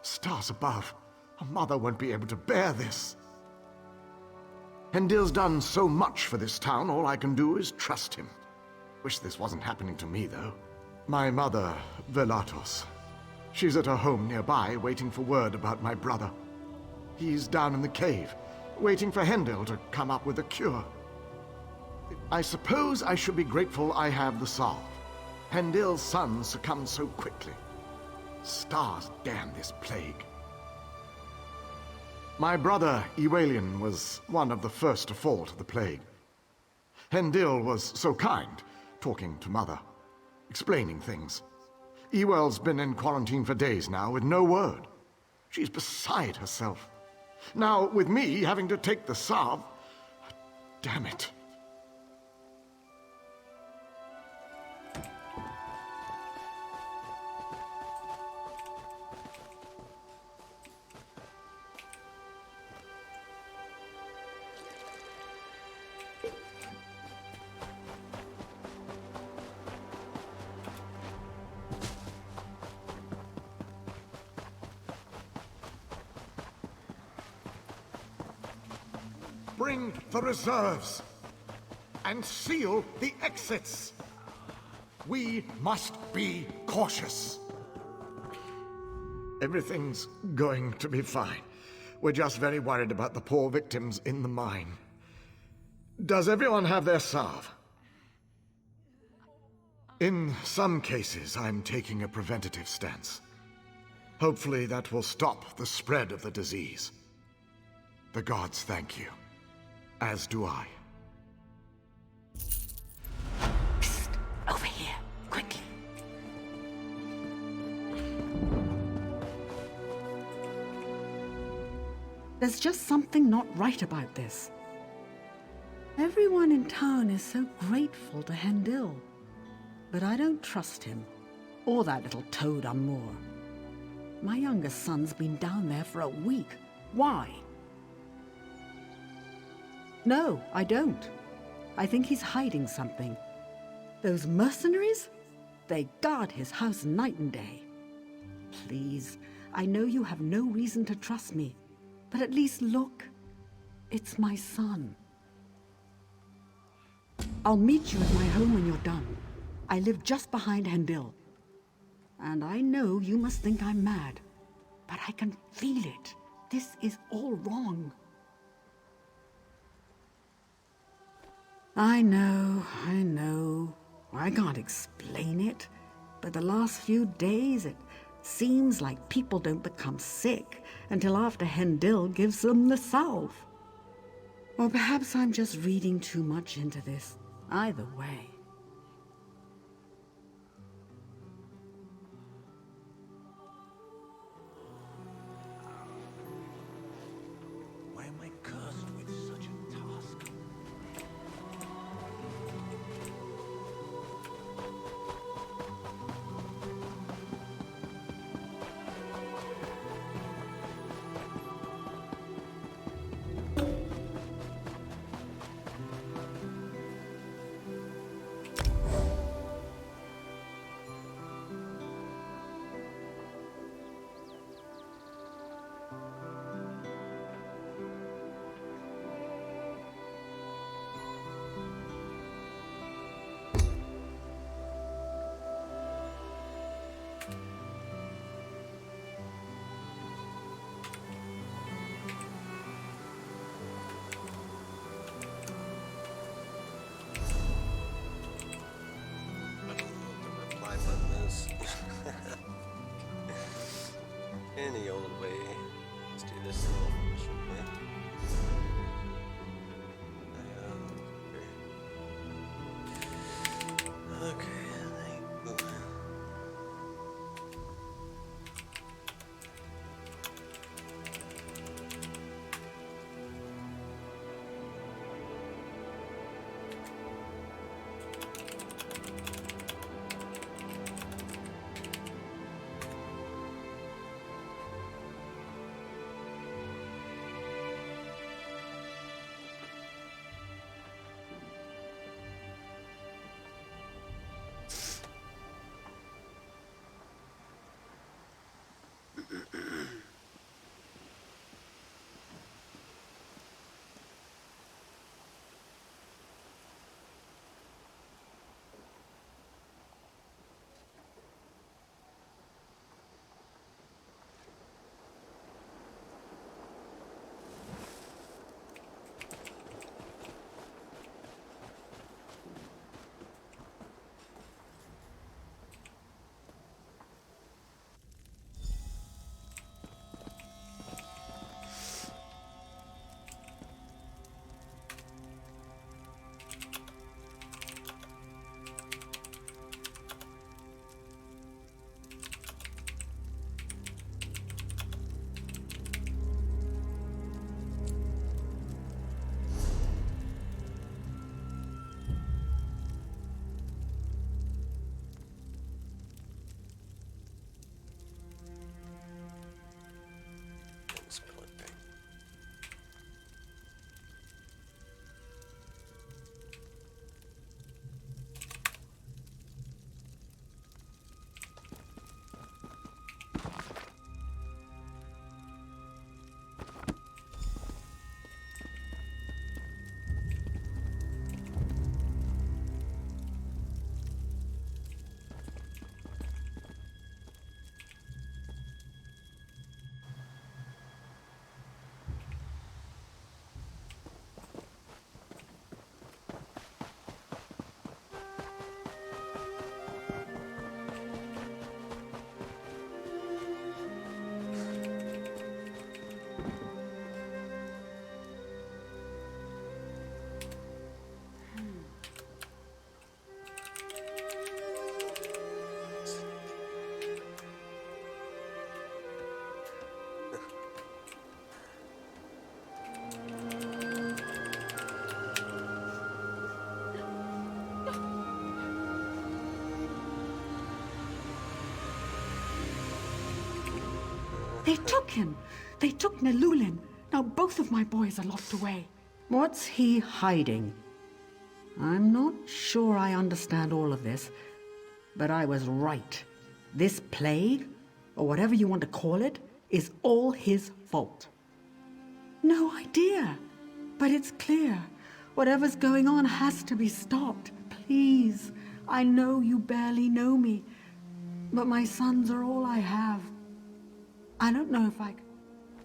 Stars above. A mother won't be able to bear this. Hendil's done so much for this town, all I can do is trust him. Wish this wasn't happening to me, though. My mother, Velatos. She's at her home nearby, waiting for word about my brother. He's down in the cave, waiting for Hendel to come up with a cure. I suppose I should be grateful I have the salve. Hendel's son succumbed so quickly. Stars damn this plague. My brother, Ewalian, was one of the first to fall to the plague. Hendil was so kind, talking to Mother, explaining things. Ewell's been in quarantine for days now with no word. She's beside herself. Now, with me having to take the salve, damn it. Bring the reserves and seal the exits. We must be cautious. Everything's going to be fine. We're just very worried about the poor victims in the mine. Does everyone have their salve? In some cases, I'm taking a preventative stance. Hopefully that will stop the spread of the disease. The gods thank you. As do I. Psst! Over here, quickly. There's just something not right about this. Everyone in town is so grateful to Hendil, but I don't trust him, or that little toad on Moor. My youngest son's been down there for a week. Why? No, I don't. I think he's hiding something. Those mercenaries? They guard his house night and day. Please, I know you have no reason to trust me, but at least look. It's my son. I'll meet you at my home when you're done. I live just behind Hendil. And I know you must think I'm mad, but I can feel it. This is all wrong. I know. I can't explain it, but the last few days it seems like people don't become sick until after Hendil gives them the salve. Or perhaps I'm just reading too much into this. Either way. Why am I cursed with such a task? Any old way. Let's do this the old-fashioned way. Okay. They took him. They took Nelulin. Now both of my boys are locked away. What's he hiding? I'm not sure I understand all of this, but I was right. This plague, or whatever you want to call it, is all his fault. No idea, but it's clear. Whatever's going on has to be stopped. Please, I know you barely know me, but my sons are all I have. I don't know if I...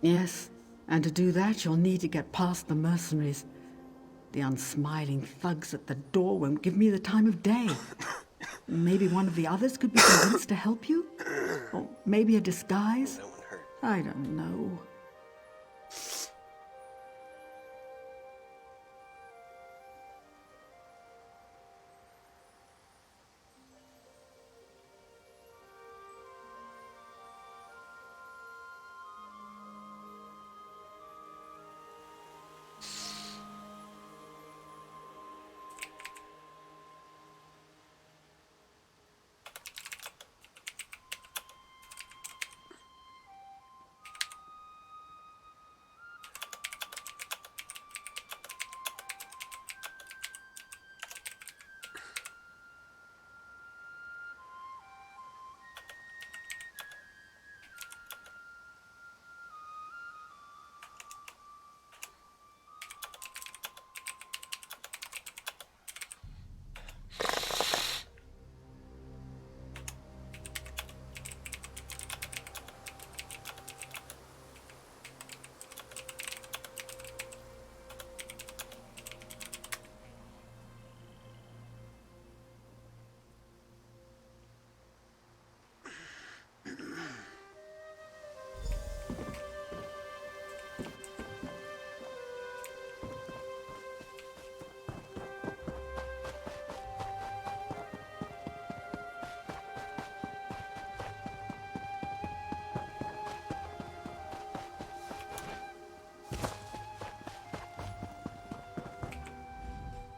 Yes, and to do that, you'll need to get past the mercenaries. The unsmiling thugs at the door won't give me the time of day. Maybe one of the others could be convinced to help you? Or maybe a disguise? That one hurt. I don't know.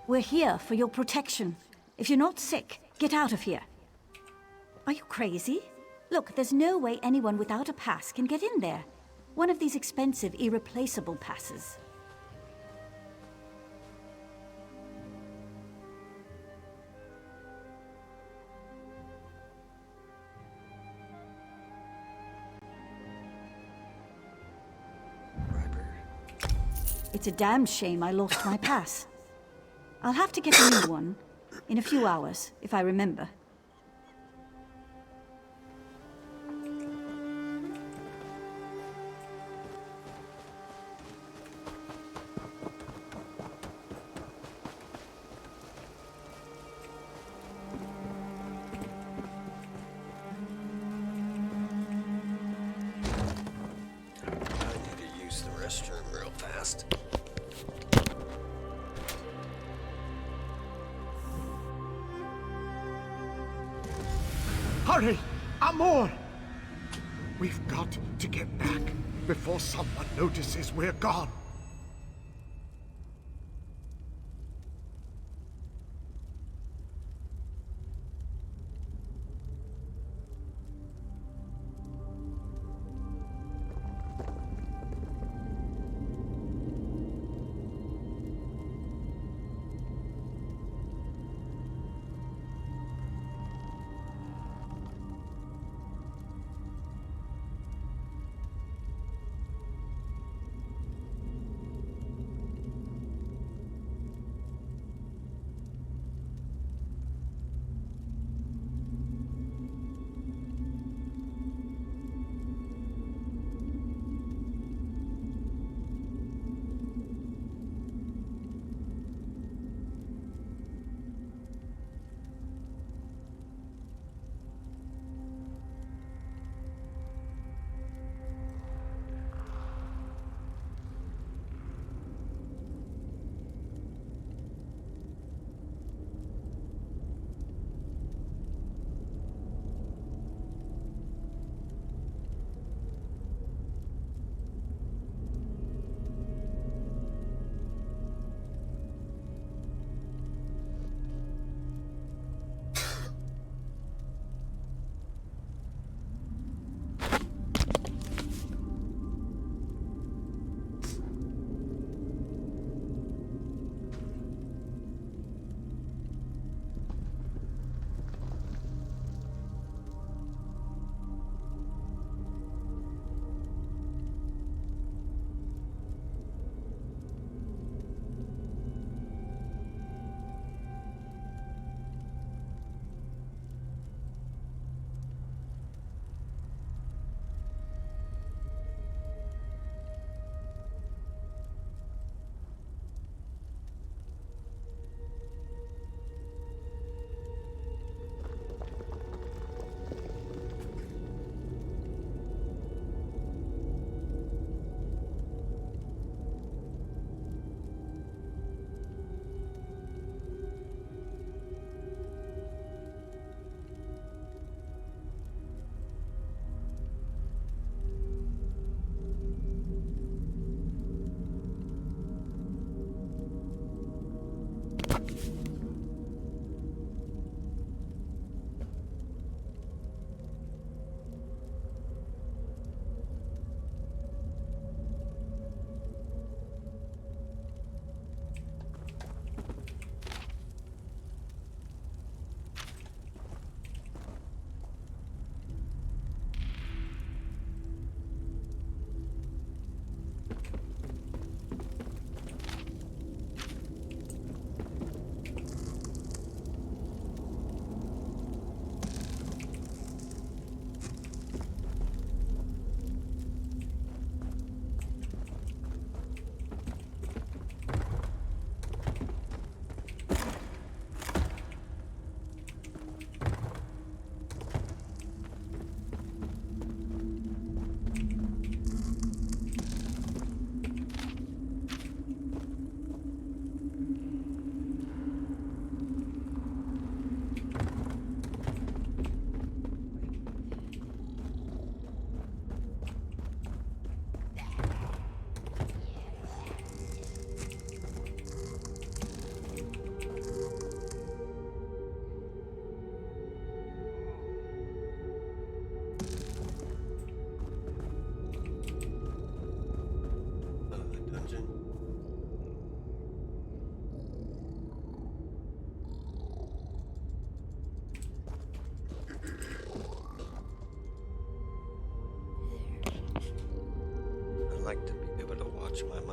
We're here for your protection. If you're not sick, get out of here. Are you crazy? Look, there's no way anyone without a pass can get in there. One of these expensive, irreplaceable passes. It's a damn shame I lost my pass. I'll have to get a new one in a few hours, if I remember. I need to use the restroom real fast. Hurry! Amor! We've got to get back before someone notices we're gone.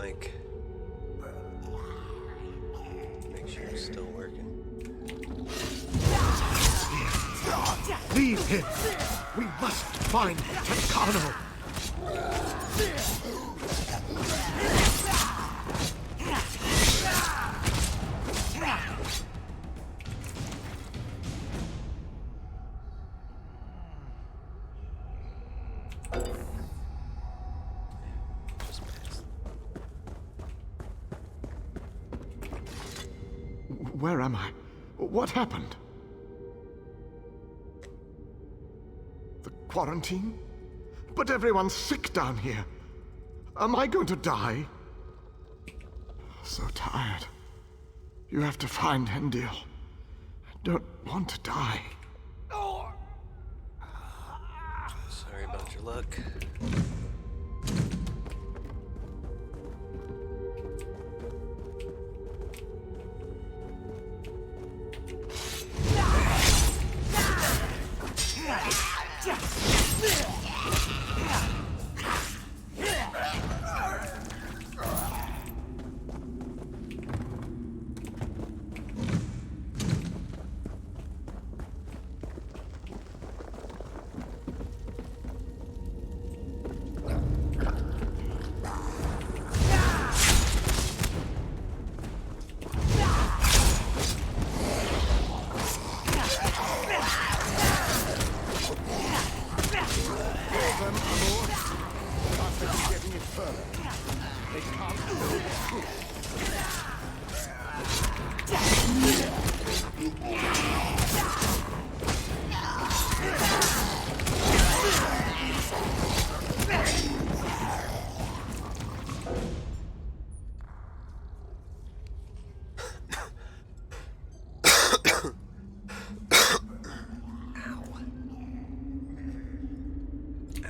mic. Make sure it's still working. Leave him! We must find Tencano! Just passed. Where am I? What happened? The quarantine? But everyone's sick down here. Am I going to die? So tired. You have to find Hendil. I don't want to die. Sorry about your luck.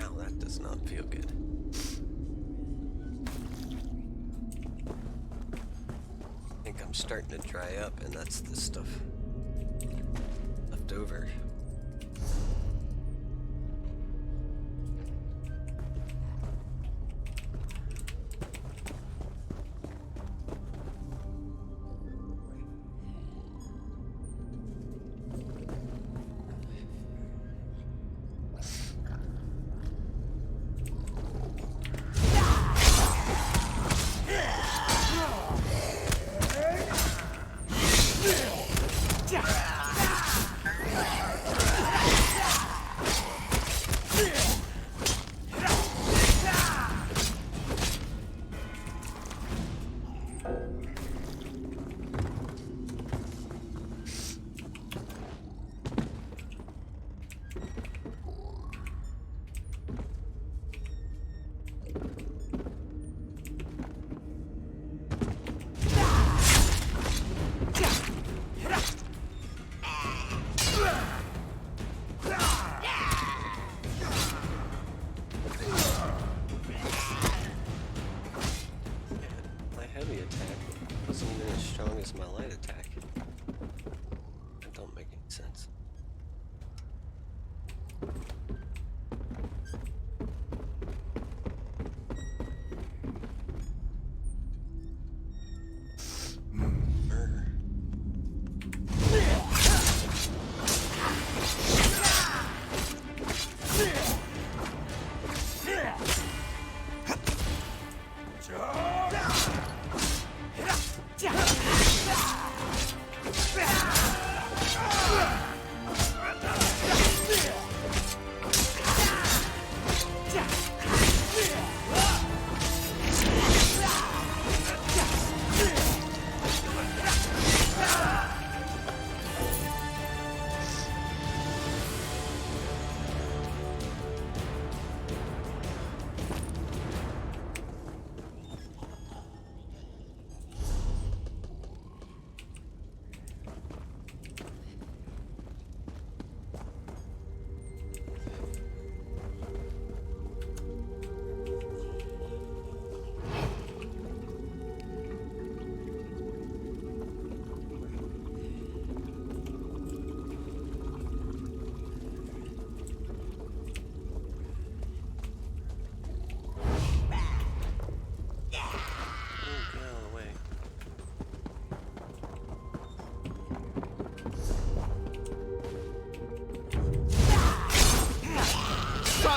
Ow, that does not feel good. I think I'm starting to dry up, and that's the stuff left over.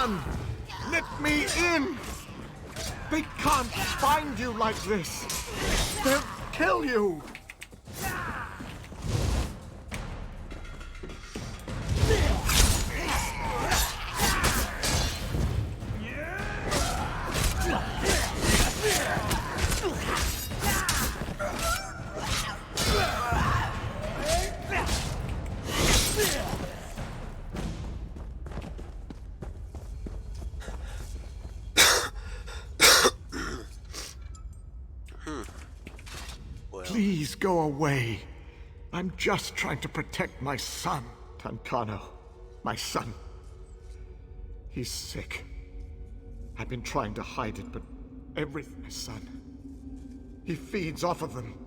son! Let me in! They can't find you like this! They'll kill you! Please go away. I'm just trying to protect my son. Tancano, my son. He's sick. I've been trying to hide it, but everything, my son. He feeds off of them.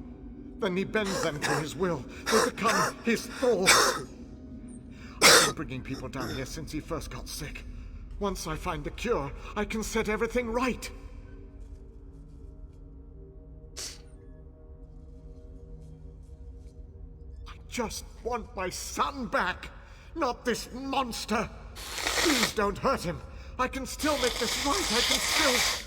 Then he bends them to his will. They become his thralls. I've been bringing people down here since he first got sick. Once I find the cure, I can set everything right. Just want my son back, not this monster. Please don't hurt him. I can still make this right. I can still...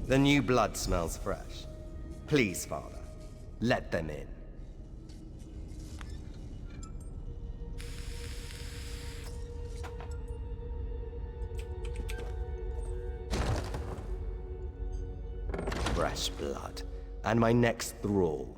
The new blood smells fresh. Please, Father, let them in. Fresh blood, and my next thrall.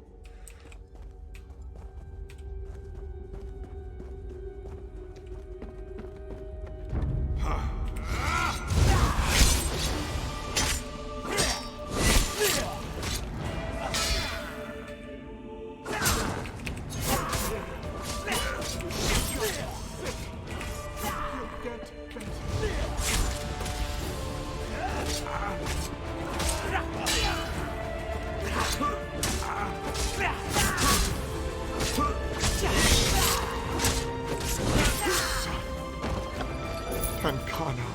Tancano,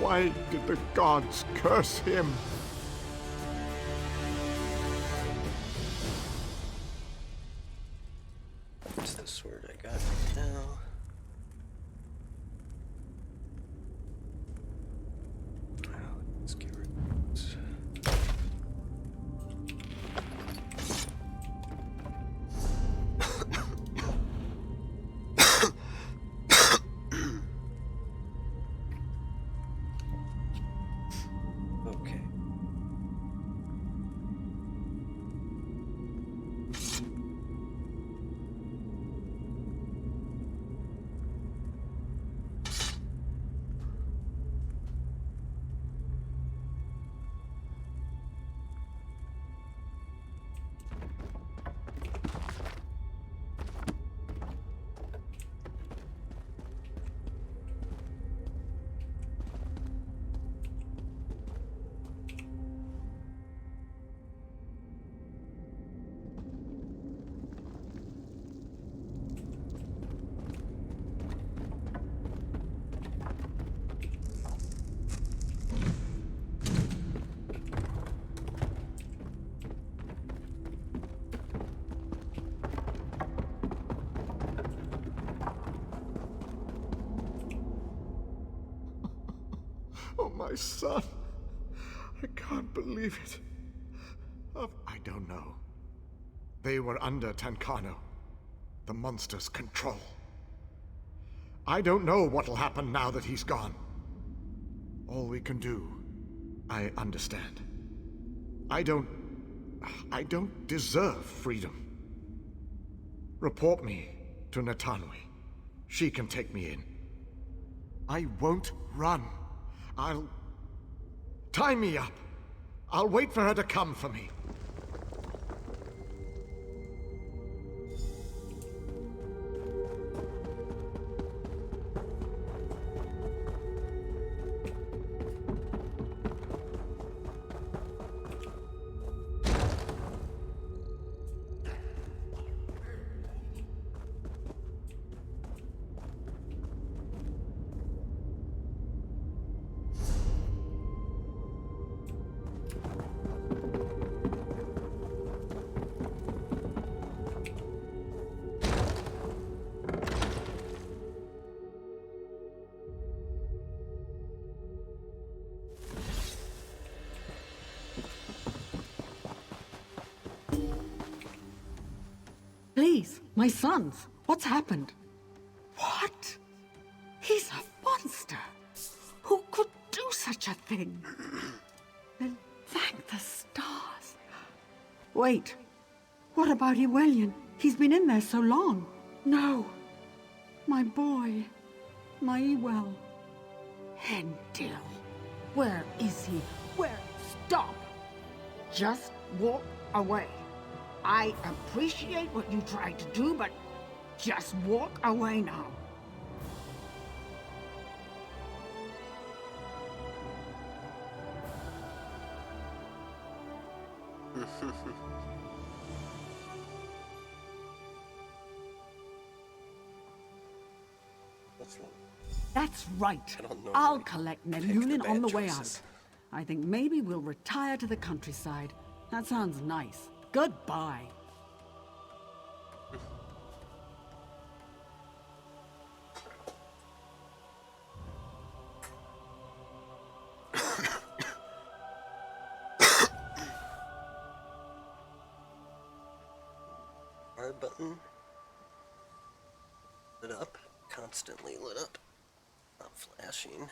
why did the gods curse him? What's the sword I got now? Let's get rid of this. Okay. Oh, my son. I can't believe it. I don't know. They were under Tancano, the monster's control. I don't know what'll happen now that he's gone. all we can do. I understand. I don't deserve freedom. Report me to Natanui. She can take me in. I won't run. I'll... Tie me up. I'll wait for her to come for me. Please, my sons, what's happened? What? He's a monster. Who could do such a thing? Then thank the stars. Wait, what about Ewellian? He's been in there so long. No, my boy, my Ewell. Hendil, where is he? Where? Stop! Just walk away. I appreciate what you tried to do, but just walk away now. That's right. I'll collect Nelulin on the way out. I think maybe we'll retire to the countryside. That sounds nice. Goodbye. R button. Lit up. Constantly lit up. Not flashing.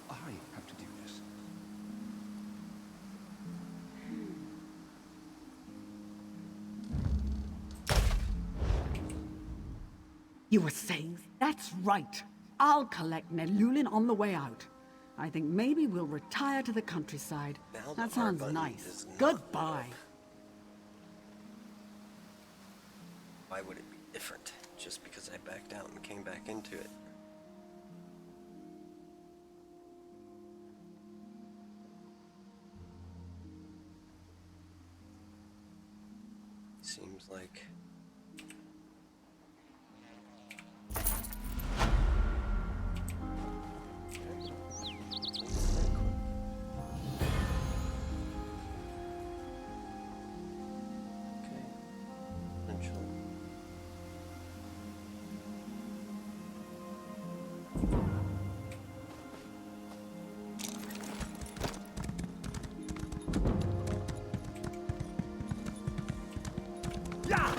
I have to do this. You were saying? That's right. I'll collect Nelulin on the way out. I think maybe we'll retire to the countryside. That sounds nice. Goodbye. Why would it be different just because I backed out and came back into it? Seems like... Yeah!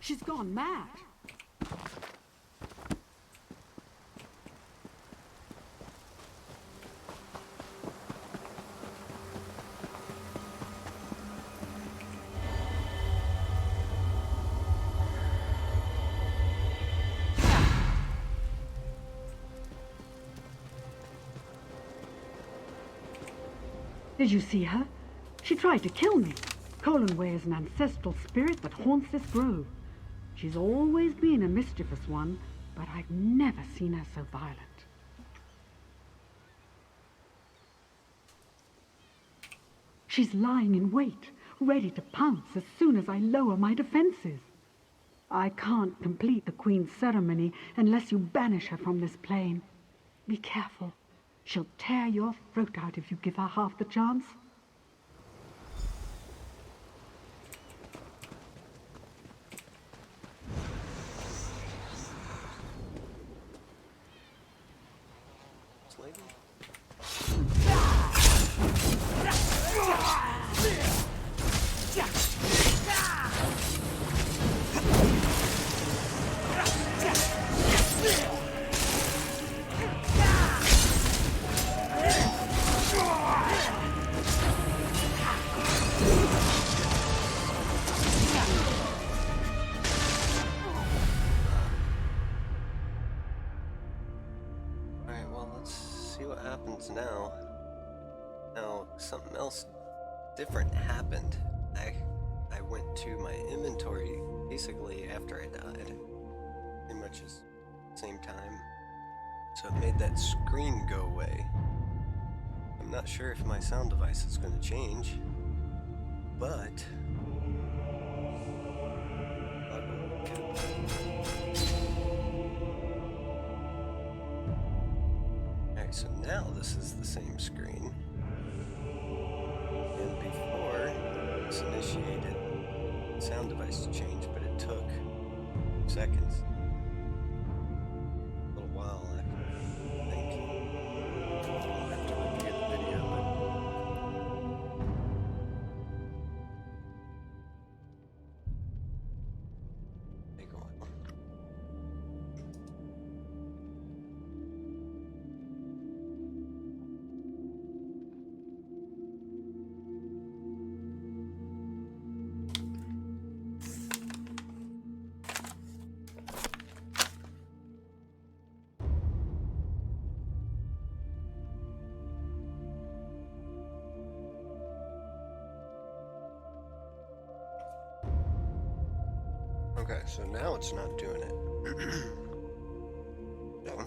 She's gone mad. Did you see her? She tried to kill me. Colinway is an ancestral spirit that haunts this grove. She's always been a mischievous one, but I've never seen her so violent. She's lying in wait, ready to pounce as soon as I lower my defenses. I can't complete the Queen's ceremony unless you banish her from this plane. Be careful. She'll tear your throat out if you give her half the chance. Now something else different happened. I went to my inventory basically after I died, pretty much at the same time, so it made that screen go away. I'm not sure if my sound device is going to change, but alright, so now this is the same screen. And before this initiated the sound device to change, but it took seconds. A little while, I think. I'll have to review the video, but take a while. Okay, so now it's not doing it. No.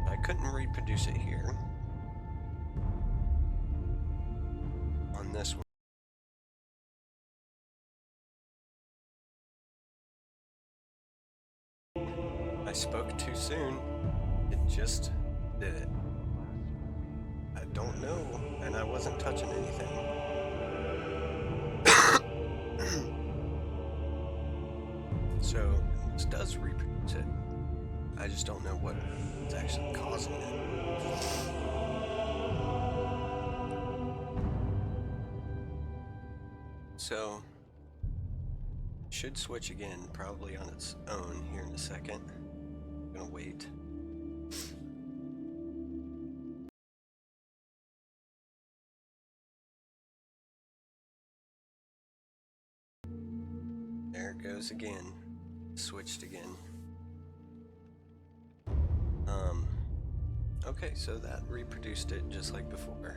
I couldn't reproduce it here. On this one. I spoke too soon. It just did it. I don't know, and I wasn't touching anything. So this does reproduce it. I just don't know what is actually causing it. So should switch again, probably on its own here in a second. I'm gonna wait. There it goes again. Switched again. Okay, so that reproduced it just like before.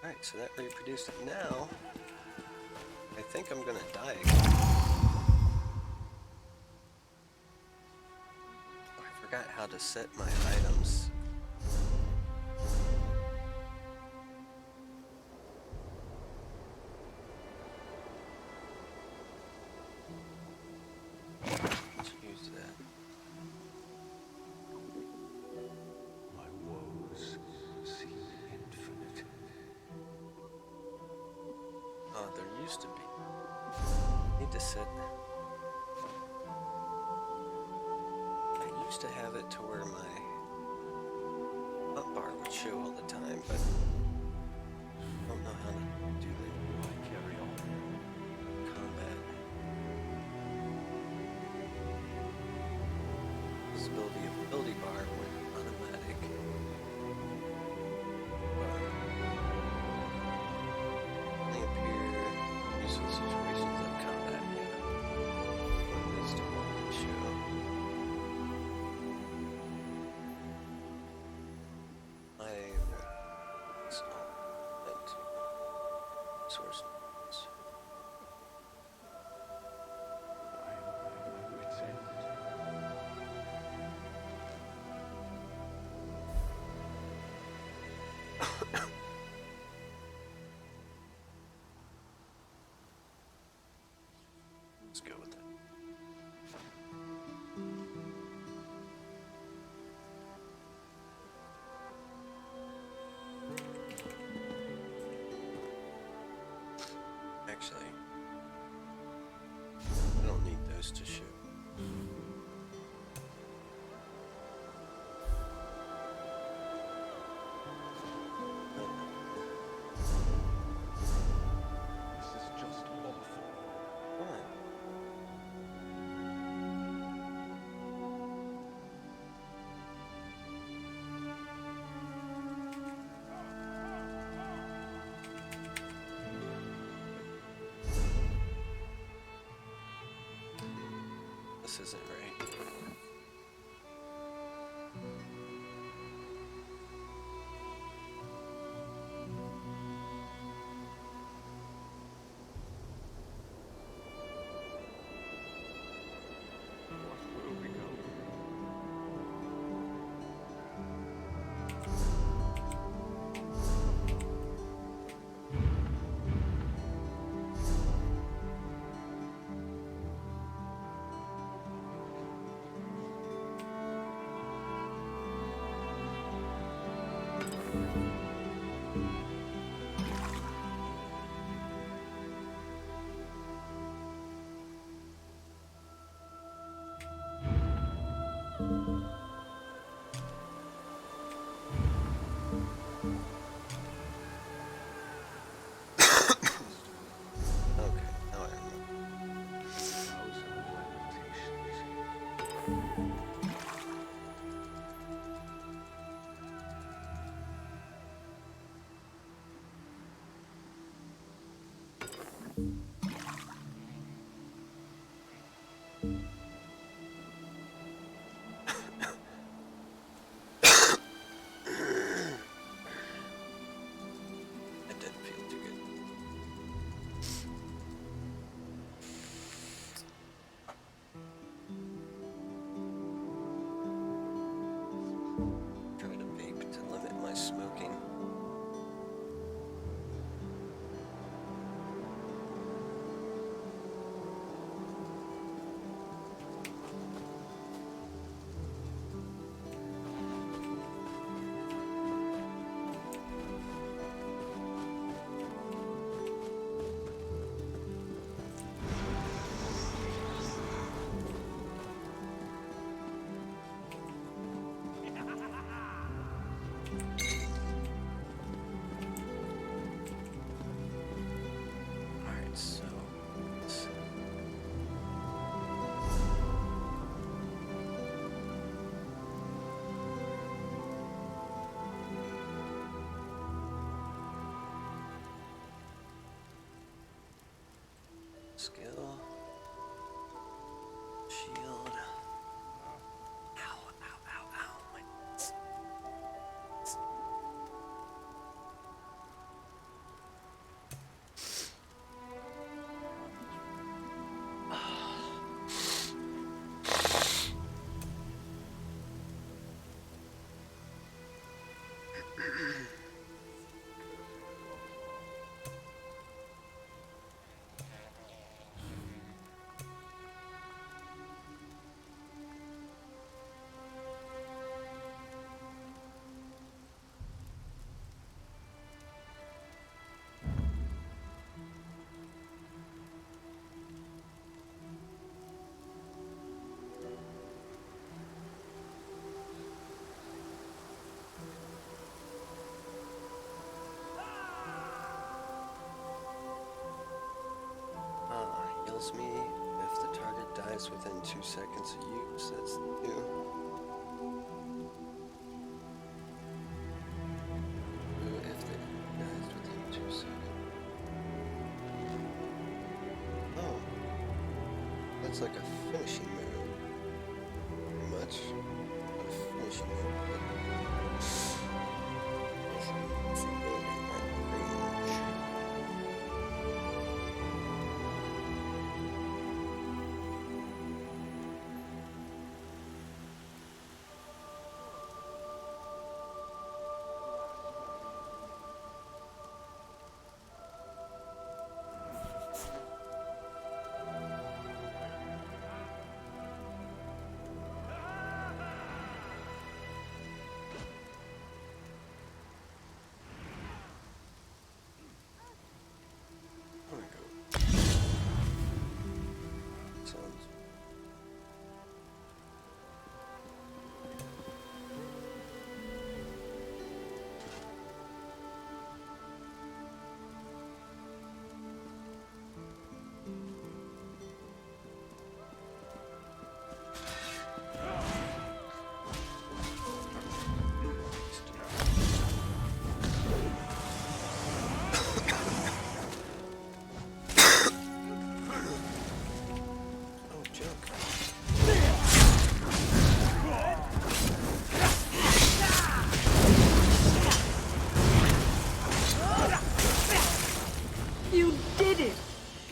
Alright, so that reproduced it now. I think I'm gonna die again. I forgot how to set my items. Let's use that. My woes seem infinite. Oh, there used to be to sit. I used to have it to where my hotbar would show all the time, but I don't know how to do the combat. Visibility of ability bar went automatic. Only appear useful situations of combat, yeah. This to show. Source. Let's go with that. Actually, I don't need those to show. This is just awful. Why? This isn't right. What will become? Okay, now I remember. It didn't feel too good. Try to vape to limit my smoking. Alright, so let's skill, shield. Ow, ow, ow, ow. My... tells me if the target dies within 2 seconds of use. That's new. If it dies within 2 seconds. Oh. That's like a finishing move. Pretty much. A finishing move.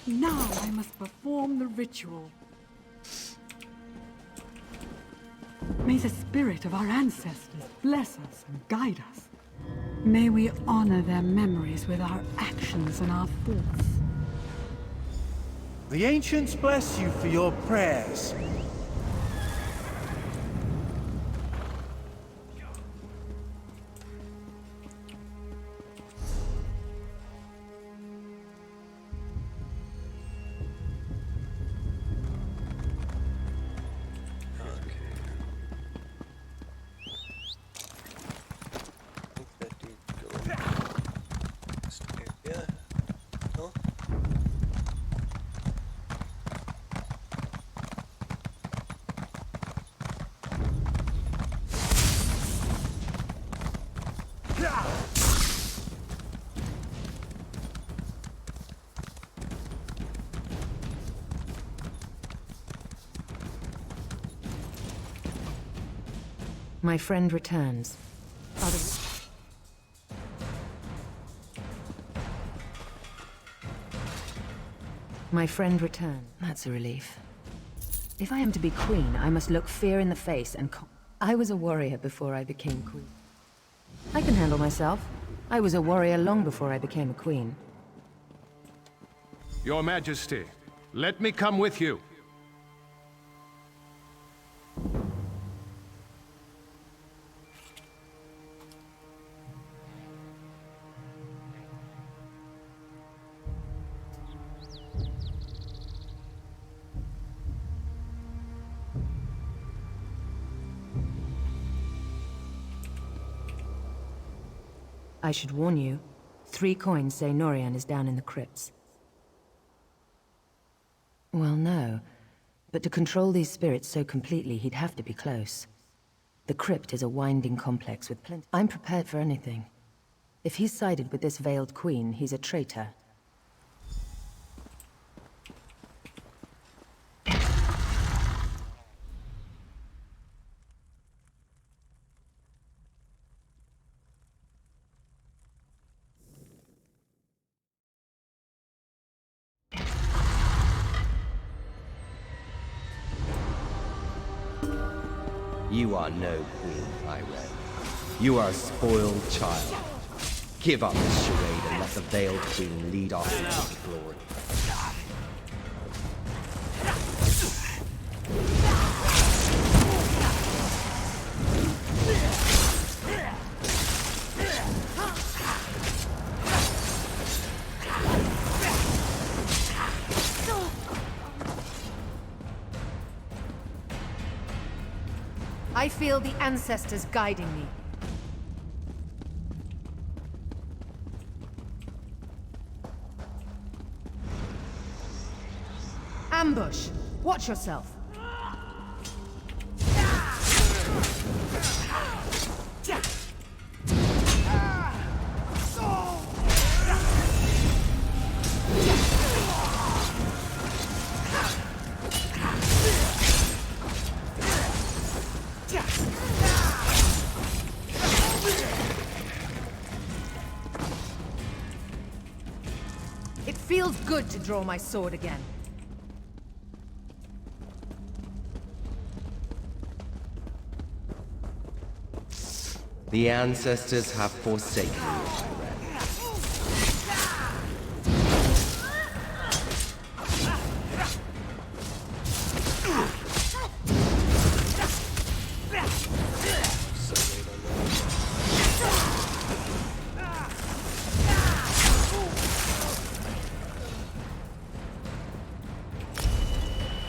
Now I must perform the ritual. May the spirit of our ancestors bless us and guide us. May we honor their memories with our actions and our thoughts. The ancients bless you for your prayers. My friend returns. My friend returns. That's a relief. If I am to be queen, I must look fear in the face and I was a warrior before I became queen. I can handle myself. I was a warrior long before I became a queen. Your Majesty, let me come with you. I should warn you. 3 coins say Norian is down in the crypts. Well, no. But to control these spirits so completely, he'd have to be close. The crypt is a winding complex with plenty... I'm prepared for anything. If he's sided with this veiled queen, he's a traitor. You are no queen, Irene. You are a spoiled child. Give up this charade and let the veiled queen lead our people to glory. I feel the ancestors guiding me. ambush! Watch yourself! It feels good to draw my sword again. The ancestors have forsaken you, I read.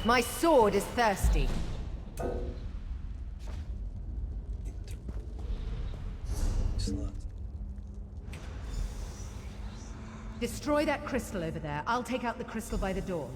My sword is thirsty. Destroy that crystal over there. I'll take out the crystal by the door.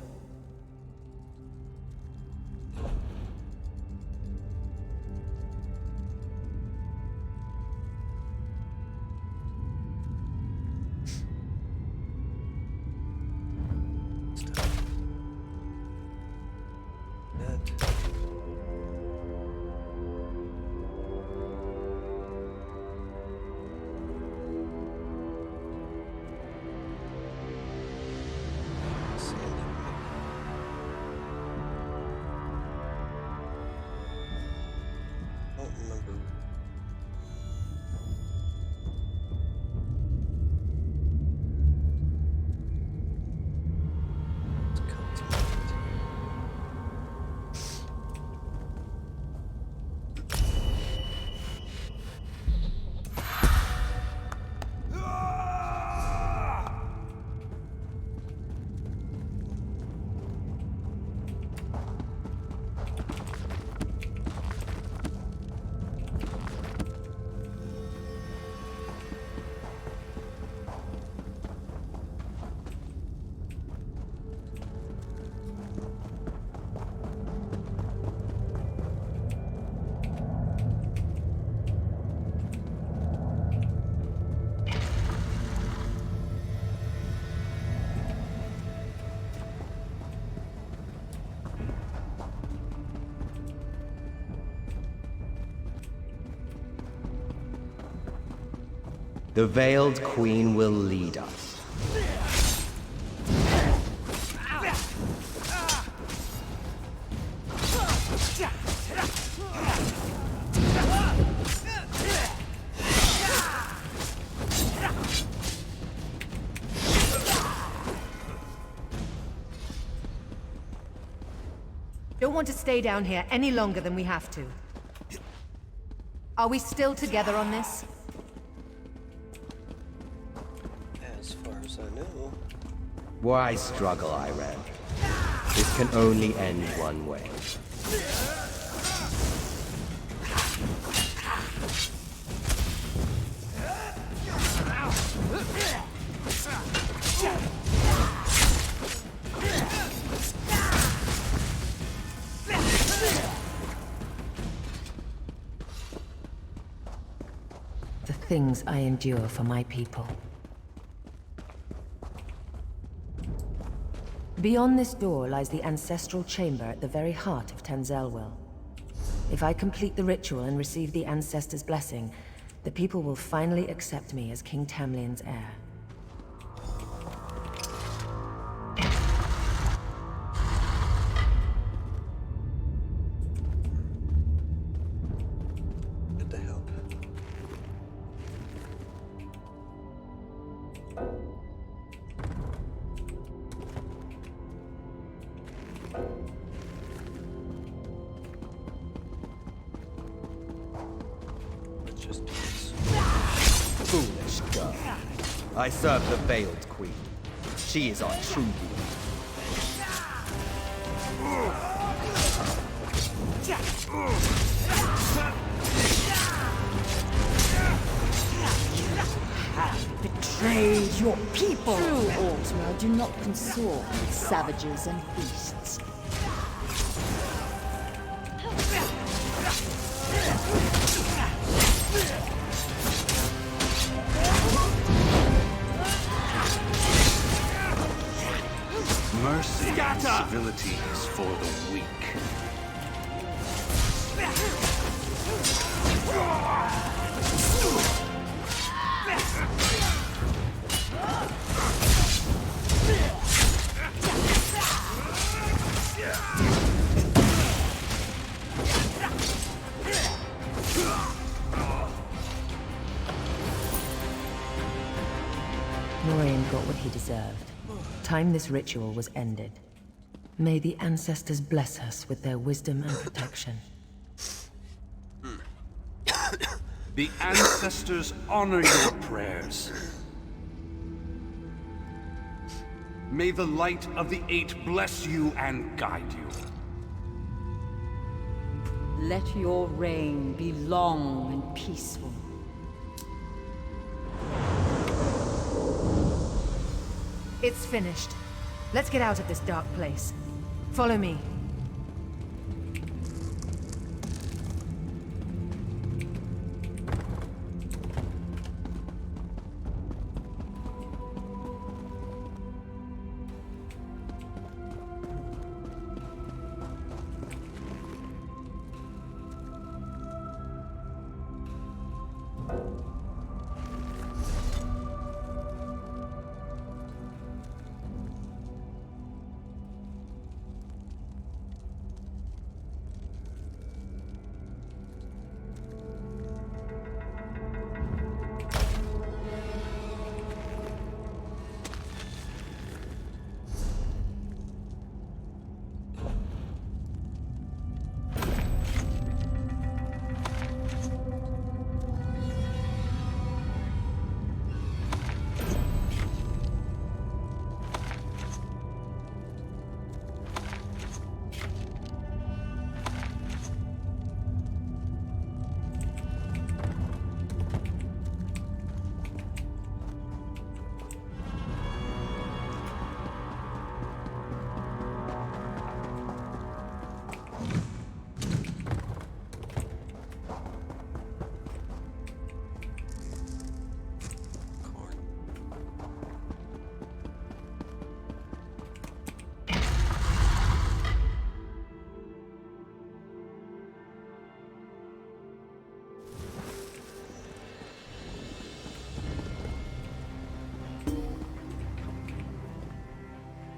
The Veiled Queen will lead us. Don't want to stay down here any longer than we have to. Are we still together on this? As far as I know. Why struggle, Irem? This can only end one way. The things I endure for my people. Beyond this door lies the ancestral chamber at the very heart of Tenzelwil. If I complete the ritual and receive the ancestors' blessing, the people will finally accept me as King Tamlin's heir. Good to help. Foolish girl. I serve the Veiled Queen. She is our true leader. Betrayed your people! True Altmer do not consort with savages and beasts. Scatter! Civility is for the weak. Norian got what he deserved. Time this ritual was ended. May the ancestors bless us with their wisdom and protection. The ancestors honor your prayers. May the light of the Eight bless you and guide you. Let your reign be long and peaceful. It's finished. Let's get out of this dark place. Follow me.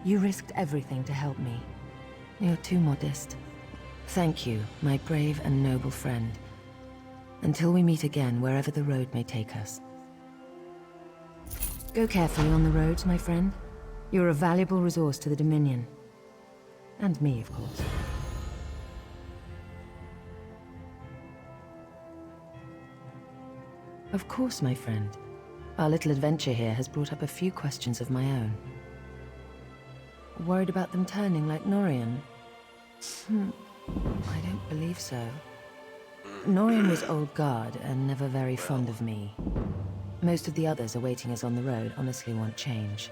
You risked everything to help me. You're too modest. Thank you, my brave and noble friend. Until we meet again, wherever the road may take us. Go carefully on the roads, my friend. You're a valuable resource to the Dominion. And me, of course. Of course, my friend. Our little adventure here has brought up a few questions of my own. Worried about them turning like Norian? I don't believe so. Norian was old guard and never very fond of me. Most of the others awaiting us on the road honestly want change.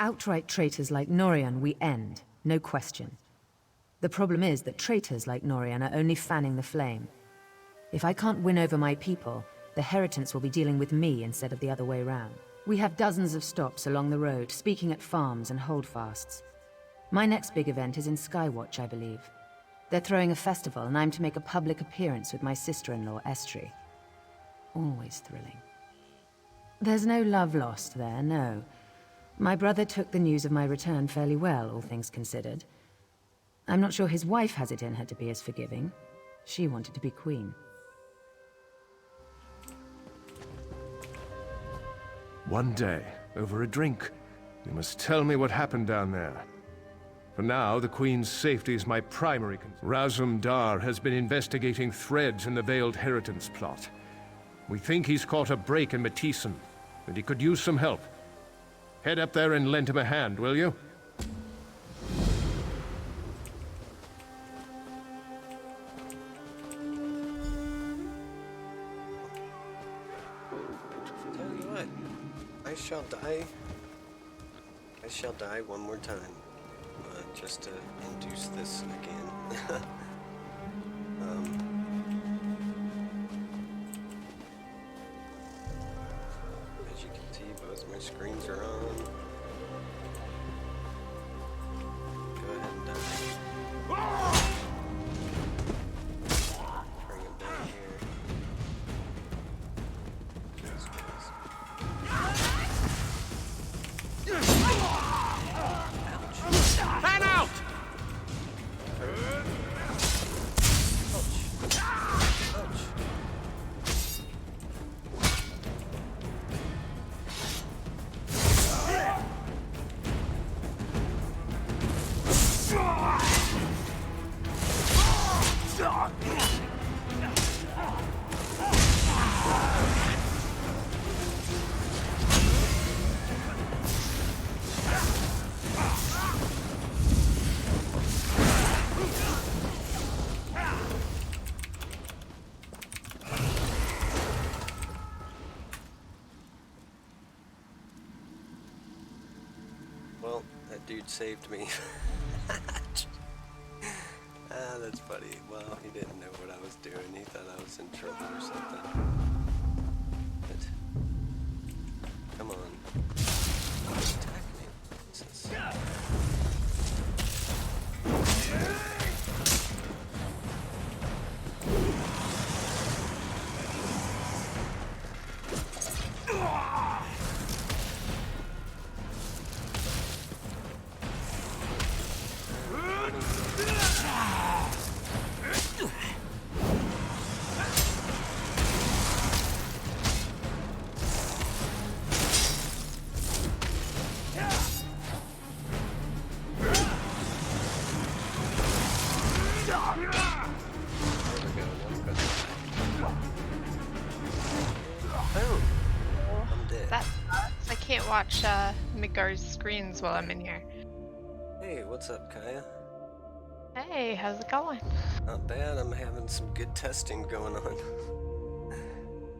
Outright traitors like Norian we end, no question. The problem is that traitors like Norian are only fanning the flame. If I can't win over my people, the Heritants will be dealing with me instead of the other way round. We have dozens of stops along the road, speaking at farms and holdfasts. My next big event is in Skywatch, I believe. They're throwing a festival, and I'm to make a public appearance with my sister-in-law, Estri. Always thrilling. There's no love lost there, no. My brother took the news of my return fairly well, all things considered. I'm not sure his wife has it in her to be as forgiving. She wanted to be queen. One day, over a drink, you must tell me what happened down there. For now, the Queen's safety is my primary concern. Razum Dar has been investigating threads in the Veiled Heritance plot. We think he's caught a break in Matissan, and he could use some help. Head up there and lend him a hand, will you? I shall die one more time, just to induce this again. screens are on. Go ahead and bring him down here. Fan out! Well, that dude saved me. That's funny. Well, he didn't know what I was doing. He thought I was in trouble or something. But, come on. Attack me. Jesus. That sucks. I can't watch Midgar's screens while I'm in here. Hey, what's up, Kaya? Hey, how's it going? Not bad. I'm having some good testing going on.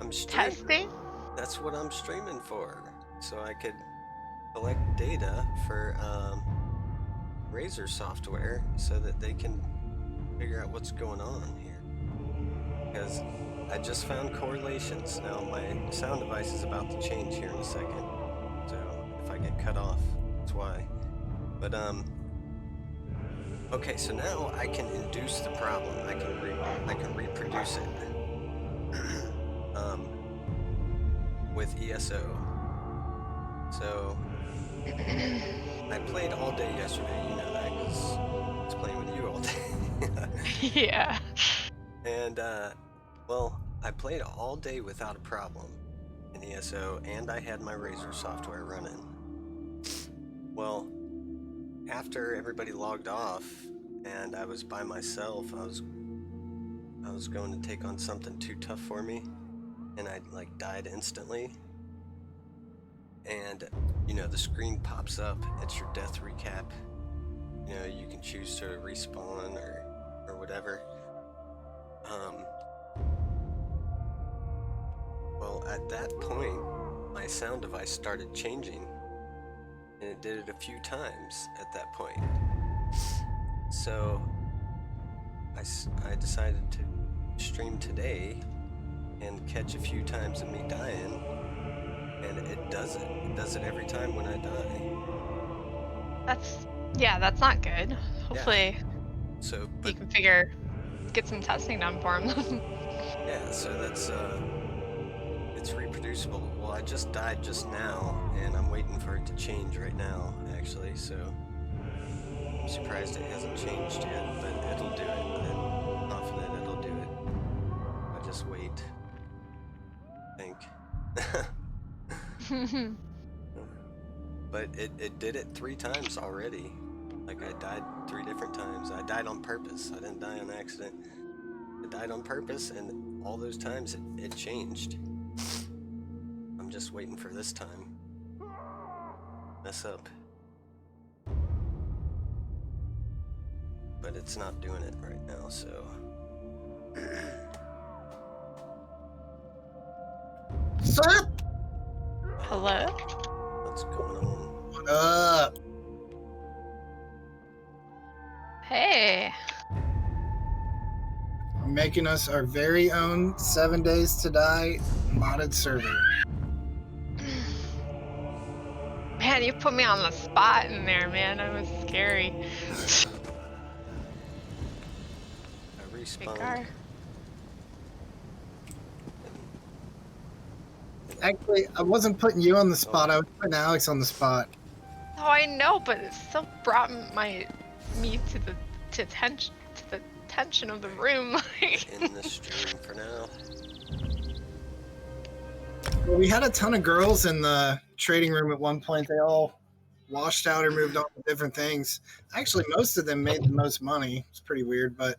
I'm streaming. Testing? That's what I'm streaming for, so I could collect data for Razer software so that they can figure out what's going on here. Because I just found correlations. Now my sound device is about to change here in a second, so if I get cut off, that's why. But okay, so now I can induce the problem. I can reproduce it with ESO. So I played all day yesterday. You know that because I was playing with you all day. Yeah. And well, I played all day without a problem in ESO, and I had my Razer software running. Well, after everybody logged off and I was by myself, I was going to take on something too tough for me, and I like died instantly. And you know, the screen pops up, it's your death recap. You know, you can choose to respawn or whatever. Well, at that point, my sound device started changing, and it did it a few times at that point. So I decided to stream today and catch a few times of me dying, and it does it. It does it every time when I die. That's not good. Hopefully, so you can get some testing done for him. Yeah, so that's it's reproducible. Well, I just died just now, and I'm waiting for it to change right now, actually. So I'm surprised it hasn't changed yet, but it'll do it. I'm confident it'll do it. I just wait. I think. But it did it 3 times already. Like, I died 3 different times. I died on purpose. I didn't die on accident. I died on purpose, and all those times it changed. I'm just waiting for this time. Mess up. But it's not doing it right now, so. Sir? Hello? What's going on? What up? Hey. We're making us our very own 7 Days to Die modded server. man, you put me on the spot in there, man. That was scary. I Big respawned. car. Actually, I wasn't putting you on the spot. I was putting Alex on the spot. Oh, I know, but it still brought me to the tension of the room. In the stream for now. Well, we had a ton of girls in the trading room at one point. They all washed out or moved on to different things. Actually, most of them made the most money. It's pretty weird, but